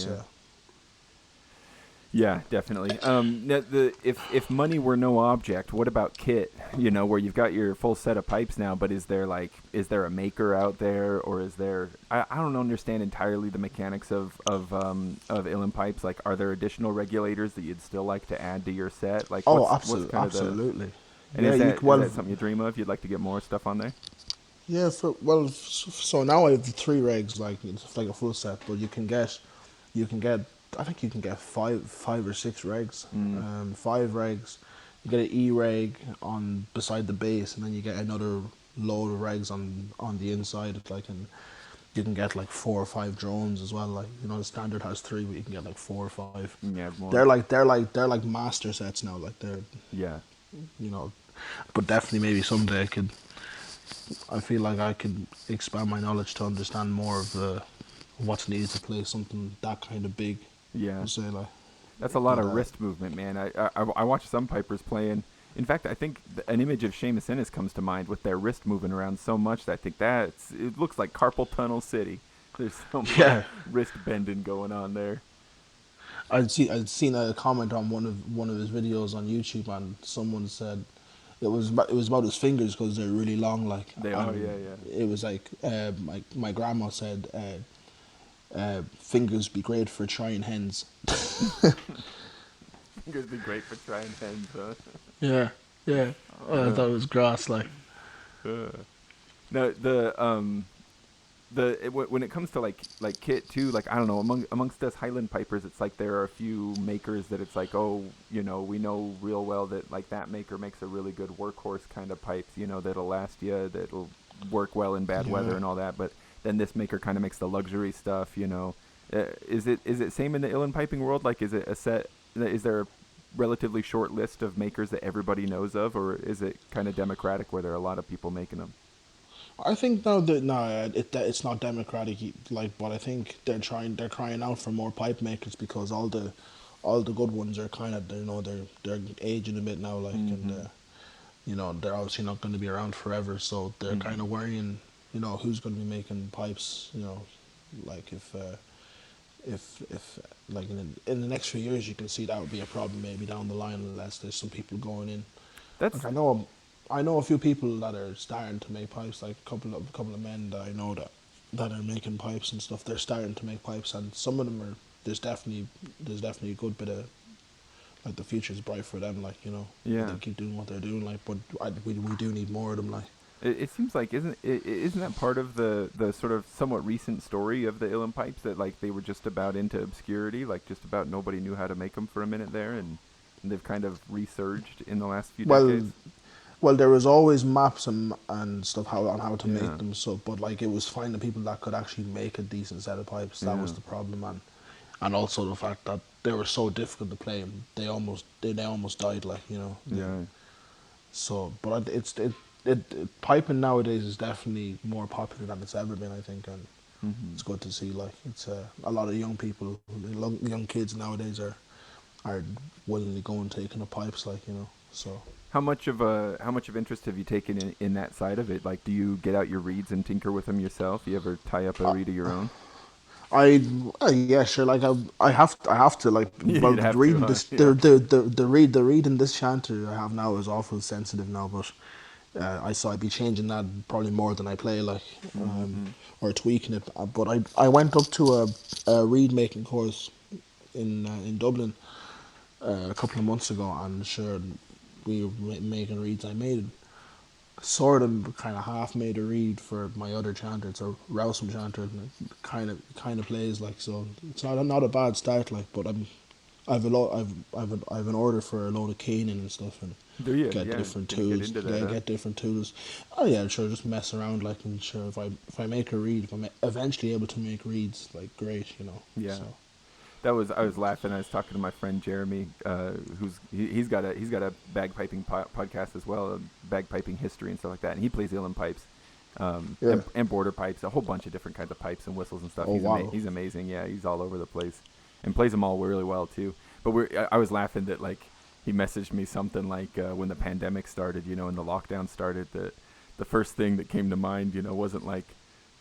Yeah, definitely. If money were no object, what about kit? Where you've got your full set of pipes now, but is there a maker out there, or is there? I don't understand entirely the mechanics of uilleann pipes. Like, are there additional regulators that you'd still like to add to your set? Like, absolutely. And is that something you dream of? You'd like to get more stuff on there? Yeah. So now I have 3 regs, like it's like a full set, but you can get. I think you can get 5 or 6 regs. 5 regs. You get an E reg on beside the base, and then you get another load of regs on the inside. And you can get like 4 or 5 drones as well. Like, the standard has 3, but you can get like 4 or 5. Yeah, more. They're like master sets now. Like they're. Yeah. But definitely maybe someday I feel like I could expand my knowledge to understand more of what's needed to play something that kind of big. Yeah. Say, like, that's a lot of wrist movement, man. I watch some pipers playing. In fact, I think an image of Seamus Ennis comes to mind with their wrist moving around so much that I think it looks like Carpal Tunnel City. There's so much wrist bending going on there. I'd seen a comment on one of his videos on YouTube, and someone said it was about his fingers because they're really long. Like they are, yeah. It was like my grandma said, fingers be great for trying hens. Fingers be great for trying hens, huh? Yeah. I thought it was grass, like. No, when it comes to like kit too, like, I don't know, amongst us Highland pipers, it's like there are a few makers that it's like, we know real well that like that maker makes a really good workhorse kind of pipes, that'll last you, that'll work well in bad weather and all that. But then this maker kind of makes the luxury stuff, Is it same in the uilleann piping world? Like, is there a relatively short list of makers that everybody knows of, or is it kind of democratic where there are a lot of people making them? I think it's not democratic, like, but I think they're crying out for more pipe makers because all the good ones are kind of they're aging a bit now, like, and they're obviously not going to be around forever, so they're kind of worrying, who's going to be making pipes, like if like in the next few years you can see that would be a problem maybe down the line unless there's some people going in. Like, I know a few people that are starting to make pipes, like a couple of men that I know that are making pipes and stuff. They're starting to make pipes, and some of them are. There's definitely a good bit of, like, the future's bright for them, like, Yeah. They keep doing what they're doing, like, but we do need more of them, like. It seems like isn't that part of the sort of somewhat recent story of the uilleann pipes, that like they were just about into obscurity, like just about nobody knew how to make them for a minute there, and they've kind of resurged in the last few Well, decades? well, there was always maps and stuff on how to Yeah. make them. So, but like it was finding people that could actually make a decent set of pipes. That was the problem, and also the fact that they were so difficult to play. They almost died. Like, you know. Yeah. So, but piping nowadays is definitely more popular than it's ever been, I think, and it's good to see. Like, it's a lot of young people, young kids nowadays are willingly going taking up pipes, like, you know. So. How much of interest have you taken in that side of it? Like, do you get out your reeds and tinker with them yourself? You ever tie up a reed of your own? Yeah, sure. Like I have to like. Well, You'd have reading to, this, huh? the read in this chanter I have now is awful sensitive now, but I'd be changing that probably more than I play, like, or tweaking it. But I went up to a reed making course in Dublin a couple of months ago, and sure, we were making reeds. I made sort of kind of half made a reed for my other chanter. It's a Rousum chanter, and it kind of plays like, so. It's not a bad start, like, but I've an order for a load of Keane and stuff, and Do you? get Yeah. different Can you tools. get into that, huh? Get different tools. Oh yeah, sure. Just mess around, like, and sure, if I make a reed, if I'm eventually able to make reeds, like, great, you know. Yeah. So. I was laughing. I was talking to my friend Jeremy, he's got a bagpiping podcast as well, bagpiping history and stuff like that, and he plays uilleann pipes, and border pipes, a whole bunch of different kinds of pipes and whistles and stuff. Oh, He's amazing. Yeah, he's all over the place, and plays them all really well too. But I was laughing that, like, he messaged me something like, when the pandemic started, you know, and the lockdown started, that the first thing that came to mind, you know, wasn't like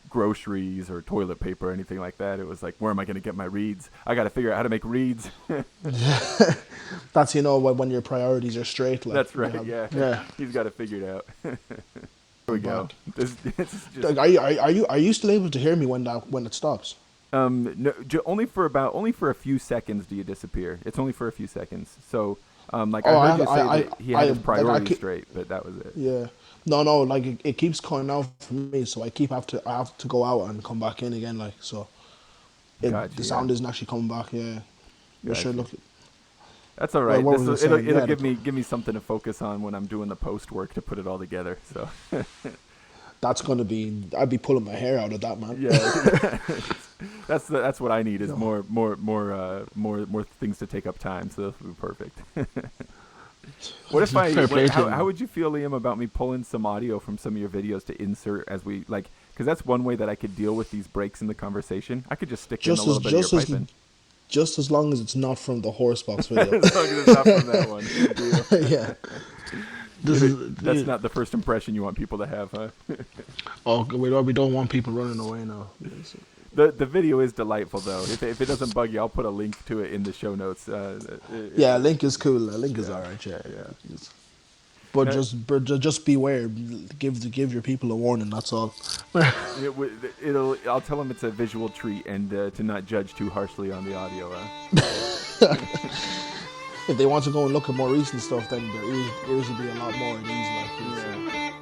groceries or toilet paper or anything like that. It was like, where am I going to get my reeds? I got to figure out how to make reeds. That's, you know, when your priorities are straight. Like, That's right. Yeah. He's got it figured out. Here we go. This just... Are you still able to hear me when it stops? No, only for a few seconds do you disappear. It's only for a few seconds. So, like, I heard you say that he had his priorities straight, but that was it. Yeah. No, like, it keeps coming out for me, so I have to go out and come back in again, like, so. The sound isn't actually coming back. Yeah. You should look. That's all right. Well, it'll give me something to focus on when I'm doing the post work to put it all together. So. That's gonna be. I'd be pulling my hair out of that, man. Yeah. That's what I need is more things to take up time. So this will be perfect. What if how would you feel, Liam, about me pulling some audio from some of your videos to insert as we, like, because that's one way that I could deal with these breaks in the conversation. I could just stick in a little bit of your piping. Just as long as it's not from the Horsebox video. As long as it's not from that one. Yeah. That's not the first impression you want people to have, huh? Oh, we don't want people running away now. The video is delightful, though. If it doesn't bug you, I'll put a link to it in the show notes. Yeah, link is cool. Link is alright. Yeah. But just beware. Give your people a warning. That's all. I'll tell them it's a visual treat, and to not judge too harshly on the audio. If they want to go and look at more recent stuff, then their ears will be a lot more at ease.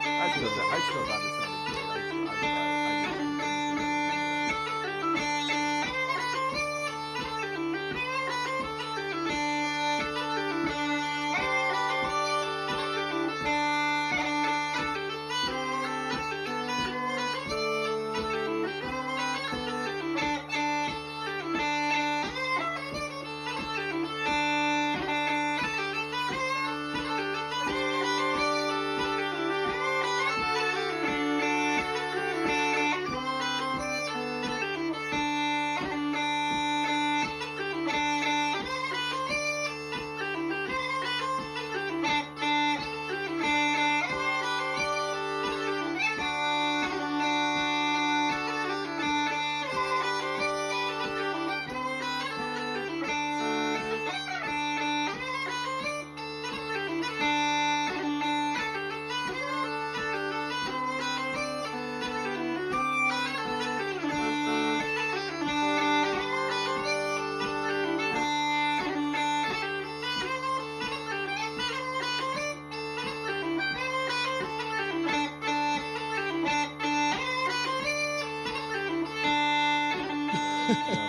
I still got this.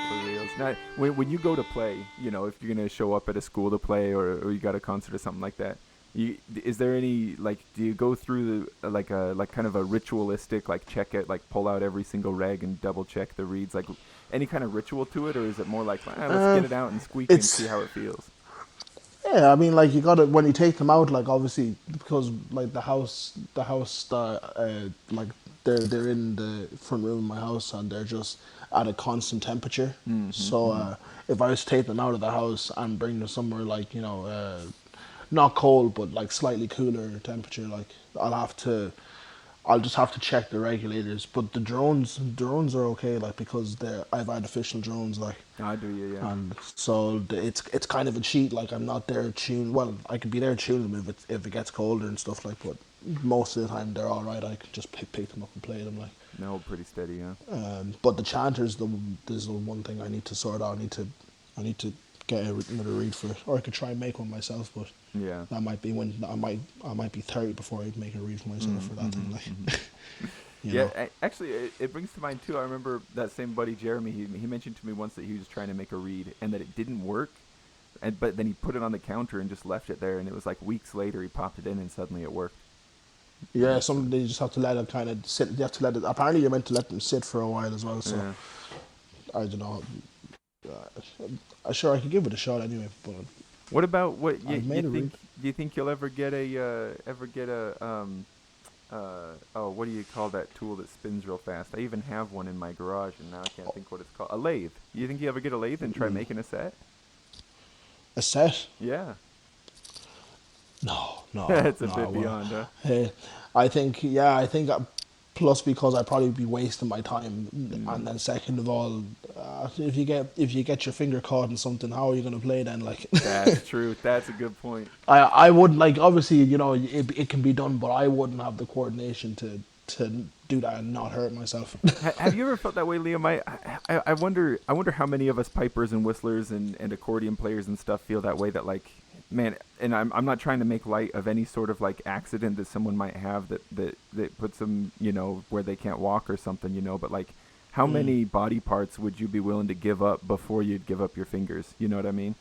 For reals. Now, when you go to play, if you're gonna show up at a school to play, or you got a concert or something like that, is there any do you go through like kind of a ritualistic check it, pull out every single reg and double check the reeds, any kind of ritual to it, or is it more let's get it out and squeak and see how it feels? Yeah, I mean, you got to, when you take them out, obviously, because the house, they're in the front room of my house, and they're just at a constant temperature. Mm-hmm, so if I was to take them out of the house and bring them somewhere not cold but slightly cooler temperature, I'll just have to check the regulators. But the drones are okay, because I've artificial drones, I do, yeah. And so it's kind of a cheat. I'm not there tuning. Well, I could be there tuning them if it gets colder and stuff but most of the time they're all right. I could just pick them up and play them No, pretty steady, yeah. But the chanters, there's the one thing I need to sort out. I need to get another reed for it, or I could try and make one myself. But yeah, that might be when I might be 30 before I make a reed for myself for that thing. Yeah, actually, it brings to mind too. I remember that same buddy Jeremy. He mentioned to me once that he was trying to make a reed and that it didn't work, but then he put it on the counter and just left it there. And it was weeks later he popped it in and suddenly it worked. Yeah, you just have to let it kind of sit. You have to let it. Apparently, you're meant to let them sit for a while as well. So yeah. I don't know. Sure, I could give it a shot anyway. But what about what you think? Do you think you'll ever get a what do you call that tool that spins real fast? I even have one in my garage, and now I can't think what it's called. A lathe. Do you think you ever get a lathe and try making a set? A set? Yeah. No. That's a bit beyond, huh? I think, plus because I'd probably be wasting my time, and then second of all, if you get your finger caught in something, how are you going to play then? That's true. That's a good point. I wouldn't obviously it can be done, but I wouldn't have the coordination to do that and not hurt myself. Have you ever felt that way, Liam? I wonder how many of us pipers and whistlers and accordion players and stuff feel that way. That man, and I'm not trying to make light of any sort of accident that someone might have that puts them where they can't walk or something, but how many body parts would you be willing to give up before you'd give up your fingers? You know what I mean?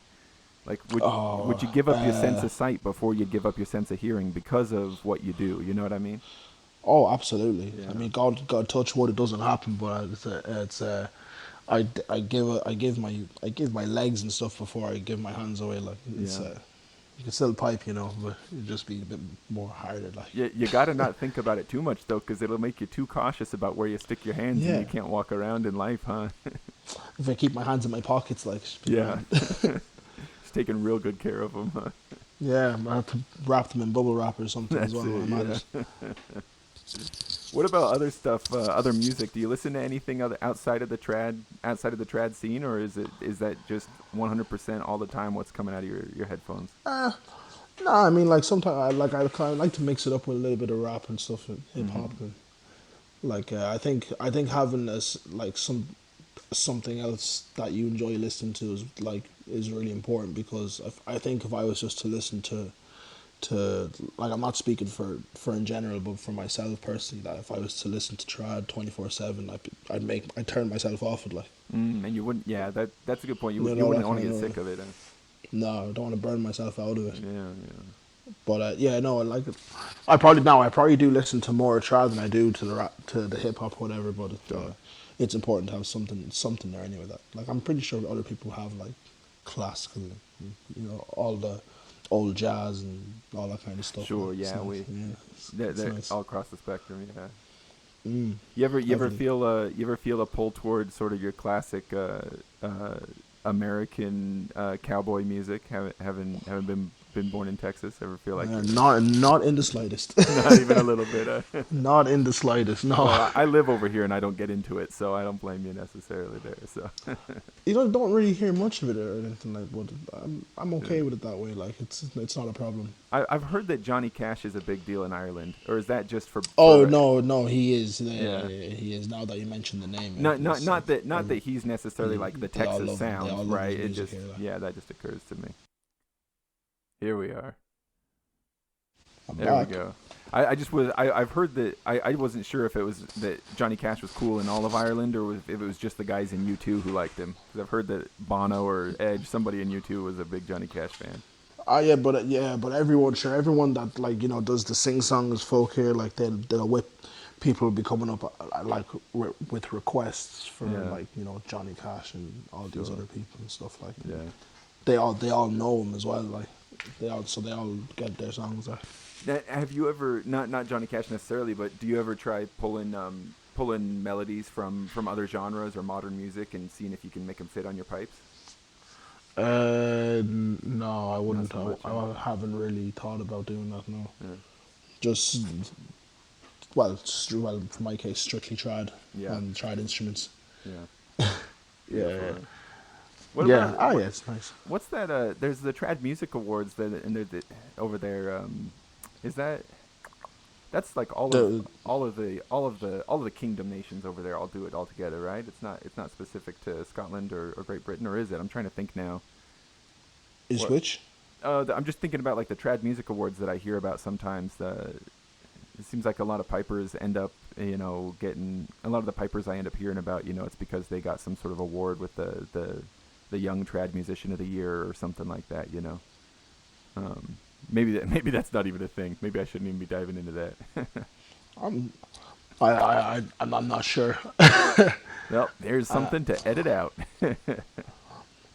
Would you give up your sense of sight before you'd give up your sense of hearing because of what you do? You know what I mean? Oh, absolutely. Yeah. I mean, God touch wood, it doesn't happen, but I give my legs and stuff before I give my hands away. You can still pipe, but it'd just be a bit more harder. You got to not think about it too much though, because it'll make you too cautious about where you stick your hands, and you can't walk around in life, huh? If I keep my hands in my pockets, just taking real good care of them. Huh? Yeah, I have to wrap them in bubble wrap or something as well. What about other stuff, other music? Do you listen to anything outside of the trad scene, or is that just 100% all the time what's coming out of your headphones? No, I mean sometimes I like to mix it up with a little bit of rap and stuff and hip hop. I think having something else that you enjoy listening to is really important, because I think if I was just to listen to I'm not speaking for in general, but for myself personally, that if I was to listen to trad 24/7, I'd turn myself off it and you wouldn't. Yeah, that's a good point. You wouldn't want to get sick of it. No, I don't want to burn myself out of it. Yeah. But I like it. I probably do listen to more trad than I do to the rap, to the hip hop, whatever. But it's important to have something there anyway. That I'm pretty sure other people have classical, all the old jazz and all that kind of stuff. Sure, yeah, they're nice. All across the spectrum, yeah. You ever feel a pull towards sort of your classic American cowboy music, having been born in Texas? Ever feel like not in the slightest. Not even a little bit. Not in the slightest. No. Well, I live over here and I don't get into it, so I don't blame you necessarily there. So don't really hear much of it or anything but I'm okay with it that way. It's not a problem. I've heard that Johnny Cash is a big deal in Ireland, or is that just for? Oh no, he is. He is. Now that you mention the name. Not that he's necessarily the Texas sound, right? It just that just occurs to me. Here we are. There we go. I've heard that I wasn't sure if it was that Johnny Cash was cool in all of Ireland or if it was just the guys in U2 who liked him. Because I've heard that Bono or Edge, somebody in U2 was a big Johnny Cash fan. But everyone that like does the sing songs folk here, like they'll whip. People will be coming up like with requests for like Johnny Cash and all these other people and stuff like that. Yeah. They all know him as well, like they all get their songs there. Now, have you ever not Johnny Cash necessarily, but do you ever try pulling melodies from other genres or modern music and seeing if you can make them fit on your pipes? No, I wouldn't. I haven't really thought about doing that. No, just. Well, for my case, strictly trad and trad instruments. Yeah. Yeah. What about, it's nice. What's that? There's the Trad Music Awards over there. Is that's like all of the Kingdom nations over there all do it all together, right? It's not specific to Scotland or Great Britain, or is it? I'm trying to think now. Which? I'm just thinking about like the Trad Music Awards that I hear about sometimes. It seems like a lot of pipers end up, getting a lot of the pipers I end up hearing about. It's because they got some sort of award with the Young Trad Musician of the Year or something like that. Maybe that's not even a thing. Maybe I shouldn't even be diving into that. I'm not sure. Well, there's something to edit out.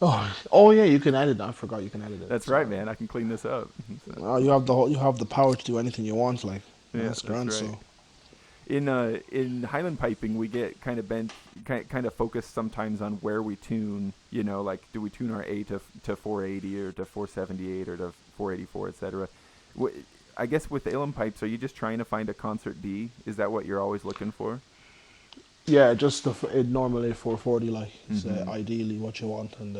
Oh yeah, you can edit. I forgot you can edit it. That's right, man. I can clean this up. You have the power to do anything you want, like. Yeah, that's grand. Right. So, in Highland piping, we get kind of focused sometimes on where we tune. Like do we tune our A to 480 or to 478 or to 484, etc. I guess with uilleann pipes, are you just trying to find a concert D? Is that what you're always looking for? Yeah, just normally 440, like is ideally what you want, and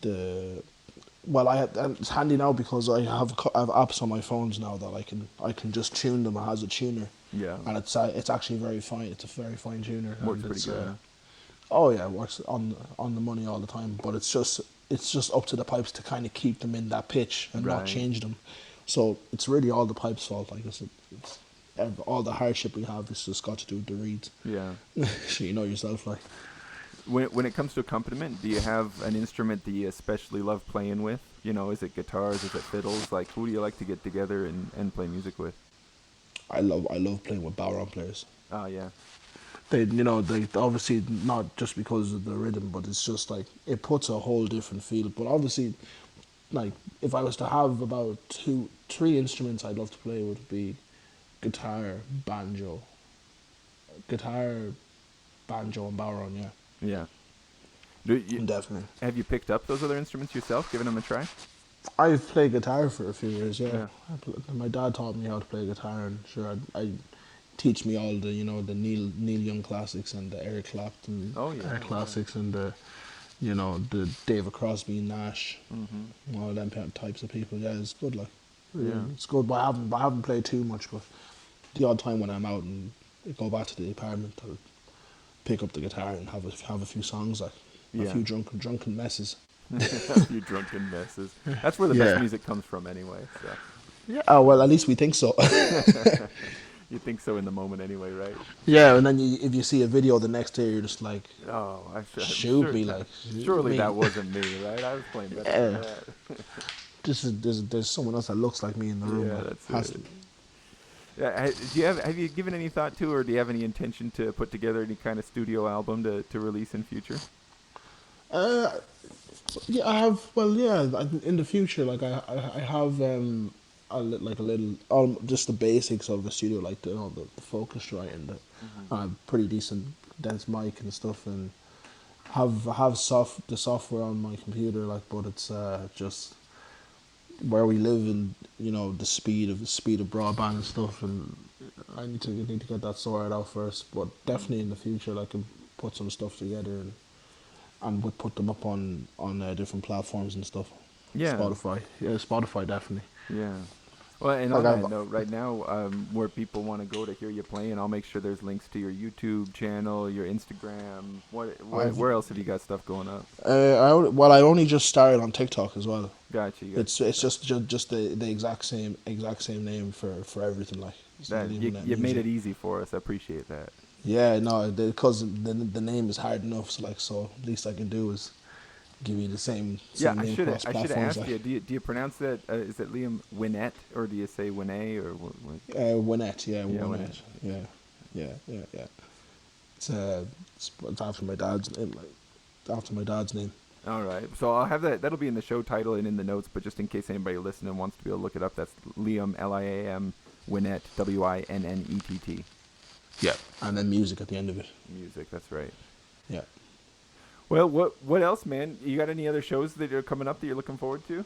it's handy now because I have apps on my phones now that I can just tune them as a tuner. Yeah. And it's actually very fine. It's a very fine tuner. Works pretty good. It works on the money all the time. But it's just up to the pipes to kind of keep them in that pitch and not change them. So it's really all the pipes' fault. Like it's all the hardship we have is just got to do with the reeds. Yeah. So you know yourself, like. When it comes to accompaniment, do you have an instrument that you especially love playing with? Is it guitars? Is it fiddles? Like, who do you like to get together and play music with? I love playing with Browne players. Oh, yeah. They obviously not just because of the rhythm, but it's just like it puts a whole different feel. But obviously, like if I was to have about 3 instruments I'd love to play would be guitar, banjo, and Browne. Yeah. Yeah. Definitely. Have you picked up those other instruments yourself, given them a try? I've played guitar for a few years, yeah. My dad taught me how to play guitar, and sure, I teach me all the, the Neil Young classics and the Eric Clapton classics and the David Crosby, Nash, all them types of people. Yeah, it's good, like. It's good, but I haven't played too much, but the odd time when I'm out and go back to the apartment, I'll pick up the guitar and have a few songs, like a few drunken messes. A few drunken messes. That's where the best music comes from, anyway. So. Yeah. Oh well, at least we think so. You think so in the moment, anyway, right? Yeah, and then if you see a video the next day, you're just like, "Oh, shoot me!" Like, surely that wasn't me, right? I was playing better than that. There's someone else that looks like me in the room. Yeah, that's it. Yeah, have you given any thought to, or do you have any intention to put together any kind of studio album to release in future? Yeah, I have. Well, yeah, in the future, like I have just the basics of a studio, like the focus right and the pretty decent dense mic and stuff, and have the software on my computer, like, but it's just where we live in, the speed of broadband and stuff, and I need to get that sorted out first. But definitely in the future, I can put some stuff together and would put them up on different platforms and stuff. Yeah. Spotify. Yeah, Spotify definitely. Yeah. Well, and Like on that note, right now, where people want to go to hear you playing, I'll make sure there's links to your YouTube channel, your Instagram. Where else have you got stuff going up? I only just started on TikTok as well. Gotcha. It's just the exact same name for everything. Like that you made it easy for us. I appreciate that. Yeah, no, because the name is hard enough. So least I can do is give you the same name across platforms. I should have asked you. Do you pronounce that? Is it Liam Winnett or do you say Winnett or Winnett? Yeah, Winnett. Yeah. It's after my dad's name. All right, so I'll have that. That'll be in the show title and in the notes. But just in case anybody listening wants to be able to look it up, that's Liam Liam Winnett Winnett. Yeah, and then music at the end of it. Music, that's right. Yeah. Well, what else, man? You got any other shows that are coming up that you're looking forward to?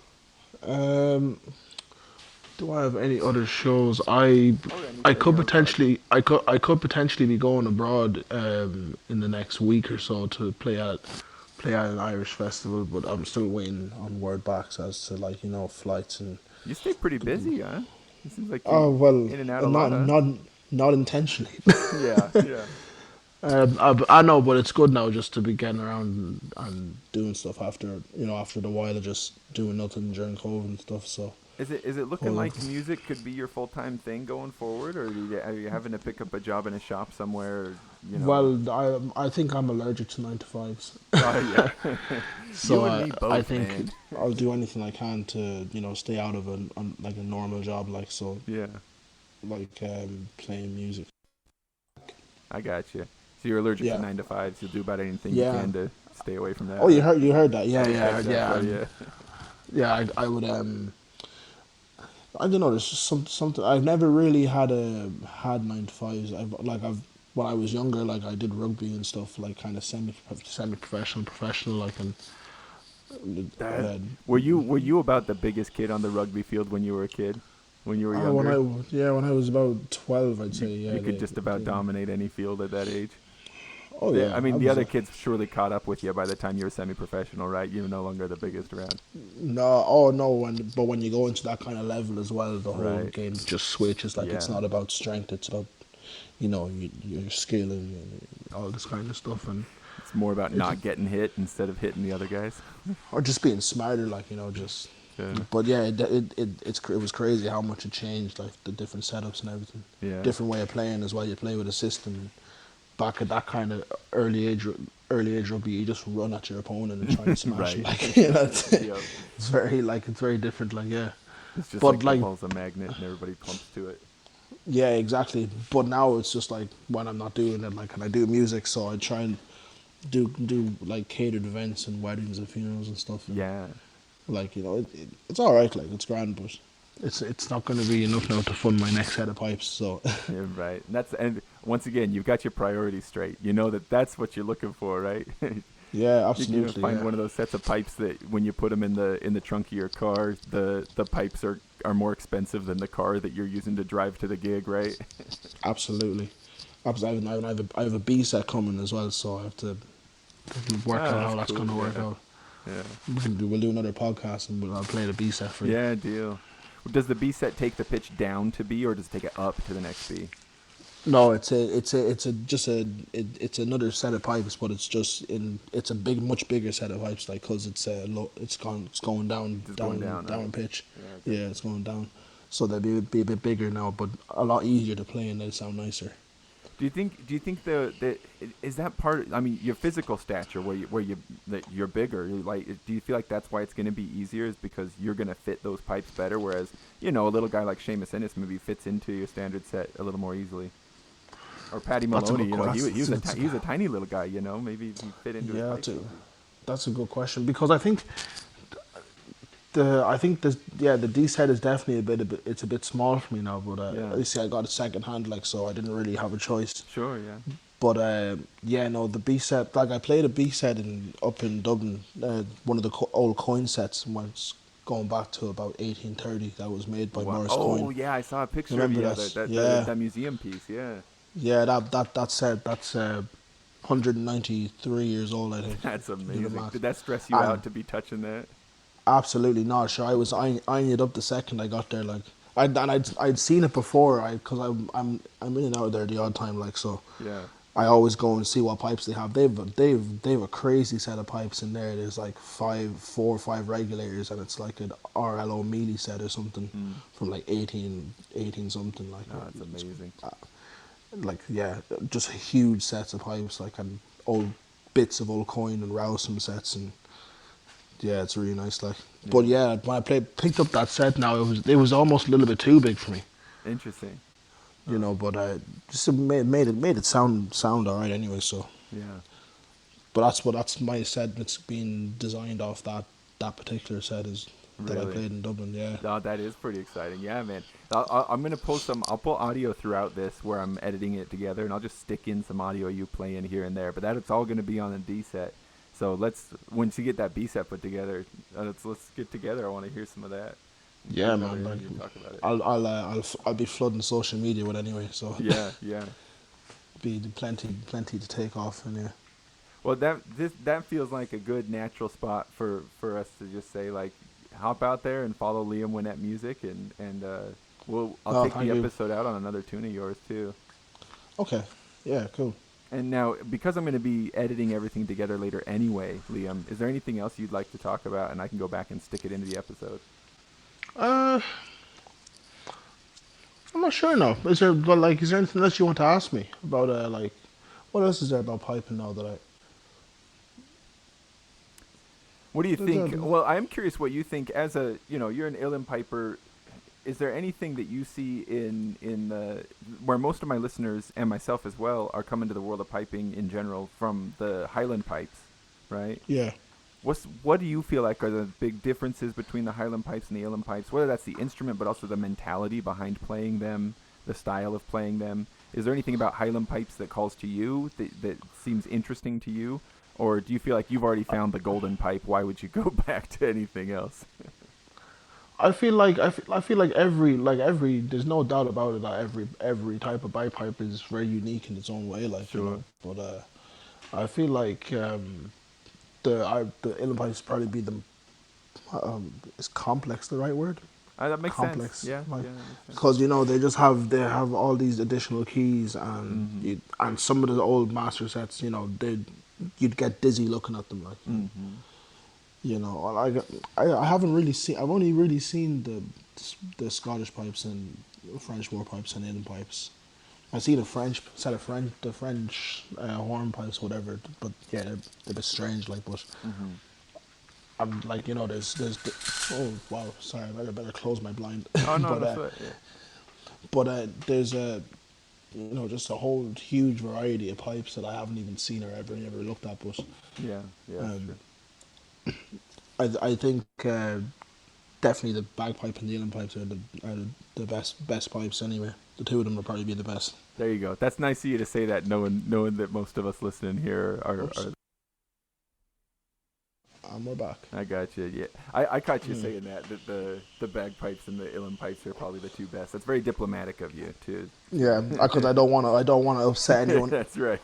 Do I have any other shows? I could potentially be going abroad in the next week or so to play at an Irish festival, but I'm still waiting on word back as to flights and. You stay pretty busy, huh? It seems like in and out a lot. Not intentionally. Yeah. I know, but it's good now just to be getting around and doing stuff after the while of just doing nothing during COVID and stuff. So is it looking like music could be your full-time thing going forward, or are you having to pick up a job in a shop somewhere? Well, I think I'm allergic to 9 to 5s. Oh yeah. So you and me both, I think man. I'll do anything I can to stay out of a normal job Yeah. Playing music. I got you. So you're allergic to 9 to 5s. You'll do about anything you can to stay away from that. Oh, you heard that? Yeah. Yeah. I would. I don't know. There's just something. I've never really had 9 to 5s. When I was younger, I did rugby and stuff, kind of professional, and. Were you about the biggest kid on the rugby field when you were a kid? When you were younger? When I was about 12, I'd say, You could just about dominate any field at that age. Oh, yeah. I mean, the other kids surely caught up with you by the time you were semi-professional, right? You were no longer the biggest around. No, but when you go into that kind of level as well, the whole game just switches. It's not about strength, it's about, your skill and all this kind of stuff. And it's more about not getting hit instead of hitting the other guys. Or just being smarter, just... Yeah. But yeah, it was crazy how much it changed, the different setups and everything. Yeah. Different way of playing as well. You play with a system. Back at that kind of early age rugby, you just run at your opponent and try and smash him. It's very different. It's just the ball's a magnet and everybody pumps to it. Yeah, exactly. But now it's just when I'm not doing it, and I do music, so I try and do catered events and weddings and funerals and stuff. Yeah. It's all right. It's grand, but it's not going to be enough now to fund my next set of pipes. So yeah, right. And once again, you've got your priorities straight. You know that's what you're looking for, right? Yeah, absolutely. You can find one of those sets of pipes that when you put them in the trunk of your car, the pipes are more expensive than the car that you're using to drive to the gig, right? Absolutely. I have a B set coming as well, so I have to work out how that's going to work out. Yeah. We'll do another podcast and I'll play the B set for you. Yeah, deal. Does the B set take the pitch down to B or does it take it up to the next B? No, it's another set of pipes, but it's a much bigger set of pipes, because it's going down right? Pitch. Yeah, it's going down. So they'll be a bit bigger now, but a lot easier to play and they sound nicer. Do you think is that part? I mean, your physical stature, you're bigger. Do you feel like that's why it's going to be easier? Is because you're going to fit those pipes better? Whereas, a little guy like Seamus Ennis maybe fits into your standard set a little more easily. Or Paddy Maloney, he was a tiny little guy. Maybe he fit into his pipes. That's a good question, because I think the D set is definitely it's a bit small for me now, but you see I got it second hand, so I didn't really have a choice. Sure, yeah. But the B set, I played a B set up in Dublin, one of the old coin sets once, going back to about 1830, that was made by Morris Coin. Oh yeah, I saw a picture of that museum piece. Yeah, that set, that's 193 years old, I think. That's amazing. Did that stress you out to be touching that? Absolutely not. Sure, I was eyeing it up the second I got there. I'd seen it before, because I'm in and out of there the odd time, like, so. Yeah. I always go and see what pipes they have. They've a crazy set of pipes in there. There's like 4 or 5 regulators, and it's like an RLO mealy set or something from like 18 something, like. Oh, that's amazing. Like, yeah, just huge sets of pipes, like, and old bits of old coin and Rowsome sets, and yeah, it's really nice, like. Yeah. But yeah, when I picked up that set now, it was almost a little bit too big for me. Interesting. You know, but just made it sound alright anyway. So yeah. But that's my set. It's been designed off that particular set that I played in Dublin. Yeah. Oh, that is pretty exciting. Yeah, man. I'm gonna post I'll put audio throughout this where I'm editing it together, and I'll just stick in some audio you play in here and there. But it's all gonna be on a D set. So once you get that B set put together, let's get together. I want to hear some of that. Yeah, man. Like, talk about it. I'll be flooding social media with anyway. So yeah. Be plenty to take off in here. Well, that feels like a good natural spot for us to just say, like, hop out there and follow Liam Winnett music, and I'll take the episode out on another tune of yours too. Okay. Yeah. Cool. And now, because I'm going to be editing everything together later anyway, Liam, is there anything else you'd like to talk about, and I can go back and stick it into the episode? I'm not sure now. Is there anything else you want to ask me about? Like, what else is there about piping now that I? What do you think? Well, I'm curious what you think as a, you're an uilleann piper. Is there anything that you see in where most of my listeners and myself as well are coming to the world of piping in general from the highland pipes, right? Yeah. What do you feel like are the big differences between the highland pipes and the uilleann pipes? Whether that's the instrument, but also the mentality behind playing them, the style of playing them. Is there anything about highland pipes that calls to you that seems interesting to you, or do you feel like you've already found the golden pipe? Why would you go back to anything else? I feel like every there's no doubt about it that every type of bagpipe is very unique in its own way, like. Sure. But I feel like the uilleann pipes probably be the is complex the right word? That makes sense. Yeah, because they have all these additional keys, and and some of the old master sets, you'd get dizzy looking at them, like. I haven't really seen. I've only really seen the Scottish pipes and French war pipes and uilleann pipes. I've seen the French hornpipes, whatever. But yeah, they're a bit strange, like. But I'm like, there's. Oh wow, sorry, I better close my blind. Oh no, that's right. Yeah. But there's just a whole huge variety of pipes that I haven't even seen or ever looked at. But yeah, sure. I think definitely the bagpipe and the uilleann pipes are the best pipes anyway. The two of them will probably be the best. There you go. That's nice of you to say that, knowing that most of us listening here are. And we're back. I got you. Yeah, I caught you saying that the bagpipes and the uilleann pipes are probably the two best. That's very diplomatic of you too. Yeah, because I don't want to upset anyone. That's right.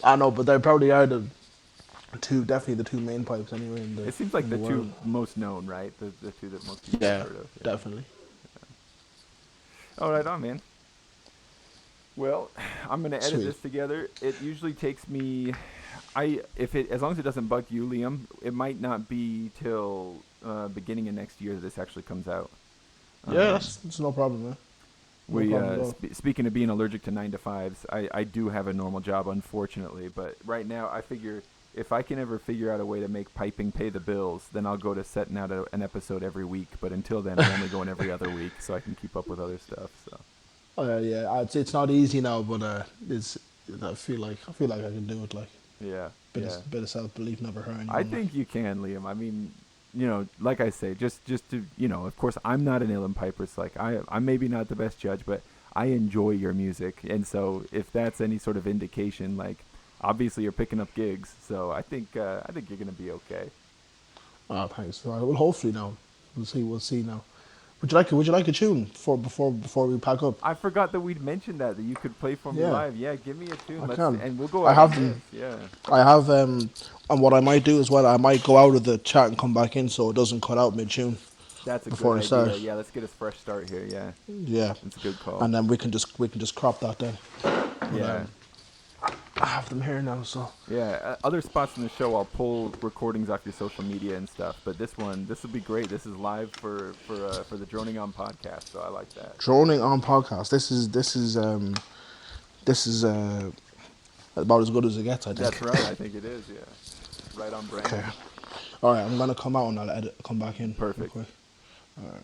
I know, but they probably are definitely the two main pipes anyway. It seems like the two most known, right? The two that most people have heard of. Yeah, definitely. Yeah. All right, on, man. Well, I'm gonna edit this together. It usually takes me, as long as it doesn't bug you, Liam, it might not be till beginning of next year that this actually comes out. Yeah, that's no problem, man. Speaking of being allergic to 9 to 5s, I do have a normal job, unfortunately. But right now, I figure if I can ever figure out a way to make piping pay the bills, then I'll go to setting out an episode every week. But until then, I'm only going every other week, so I can keep up with other stuff. So. Yeah, it's not easy now, but I feel like I can do it. Like. Yeah. Bit of self-belief never hurt anyone. I think you can, Liam. I mean, like I say, just to, of course, I'm not an uilleann piper. It's like I'm maybe not the best judge, but I enjoy your music, and so if that's any sort of indication, like, obviously you're picking up gigs, so I think you're gonna be okay. Oh, thanks. All right, well, hopefully now. We'll see now. Would you like a tune before we pack up? I forgot that we'd mentioned that you could play for me live. Yeah, give me a tune. And we'll go. I have them. Yeah. I have and what I might do as well, I might go out of the chat and come back in so it doesn't cut out mid tune. That's a before good I start. idea. Yeah, let's get a fresh start here. Yeah. Yeah. It's a good call. And then we can just crop that then. Yeah. I have them here now, so. Yeah, other spots in the show, I'll pull recordings off your social media and stuff. But this will be great. This is live for the Droning On podcast, so I like that. Droning On podcast. This is about as good as it gets, I think. That's right. I think it is. Yeah, right on brand. Okay. All right, I'm gonna come out and I'll come back in. Perfect. All right.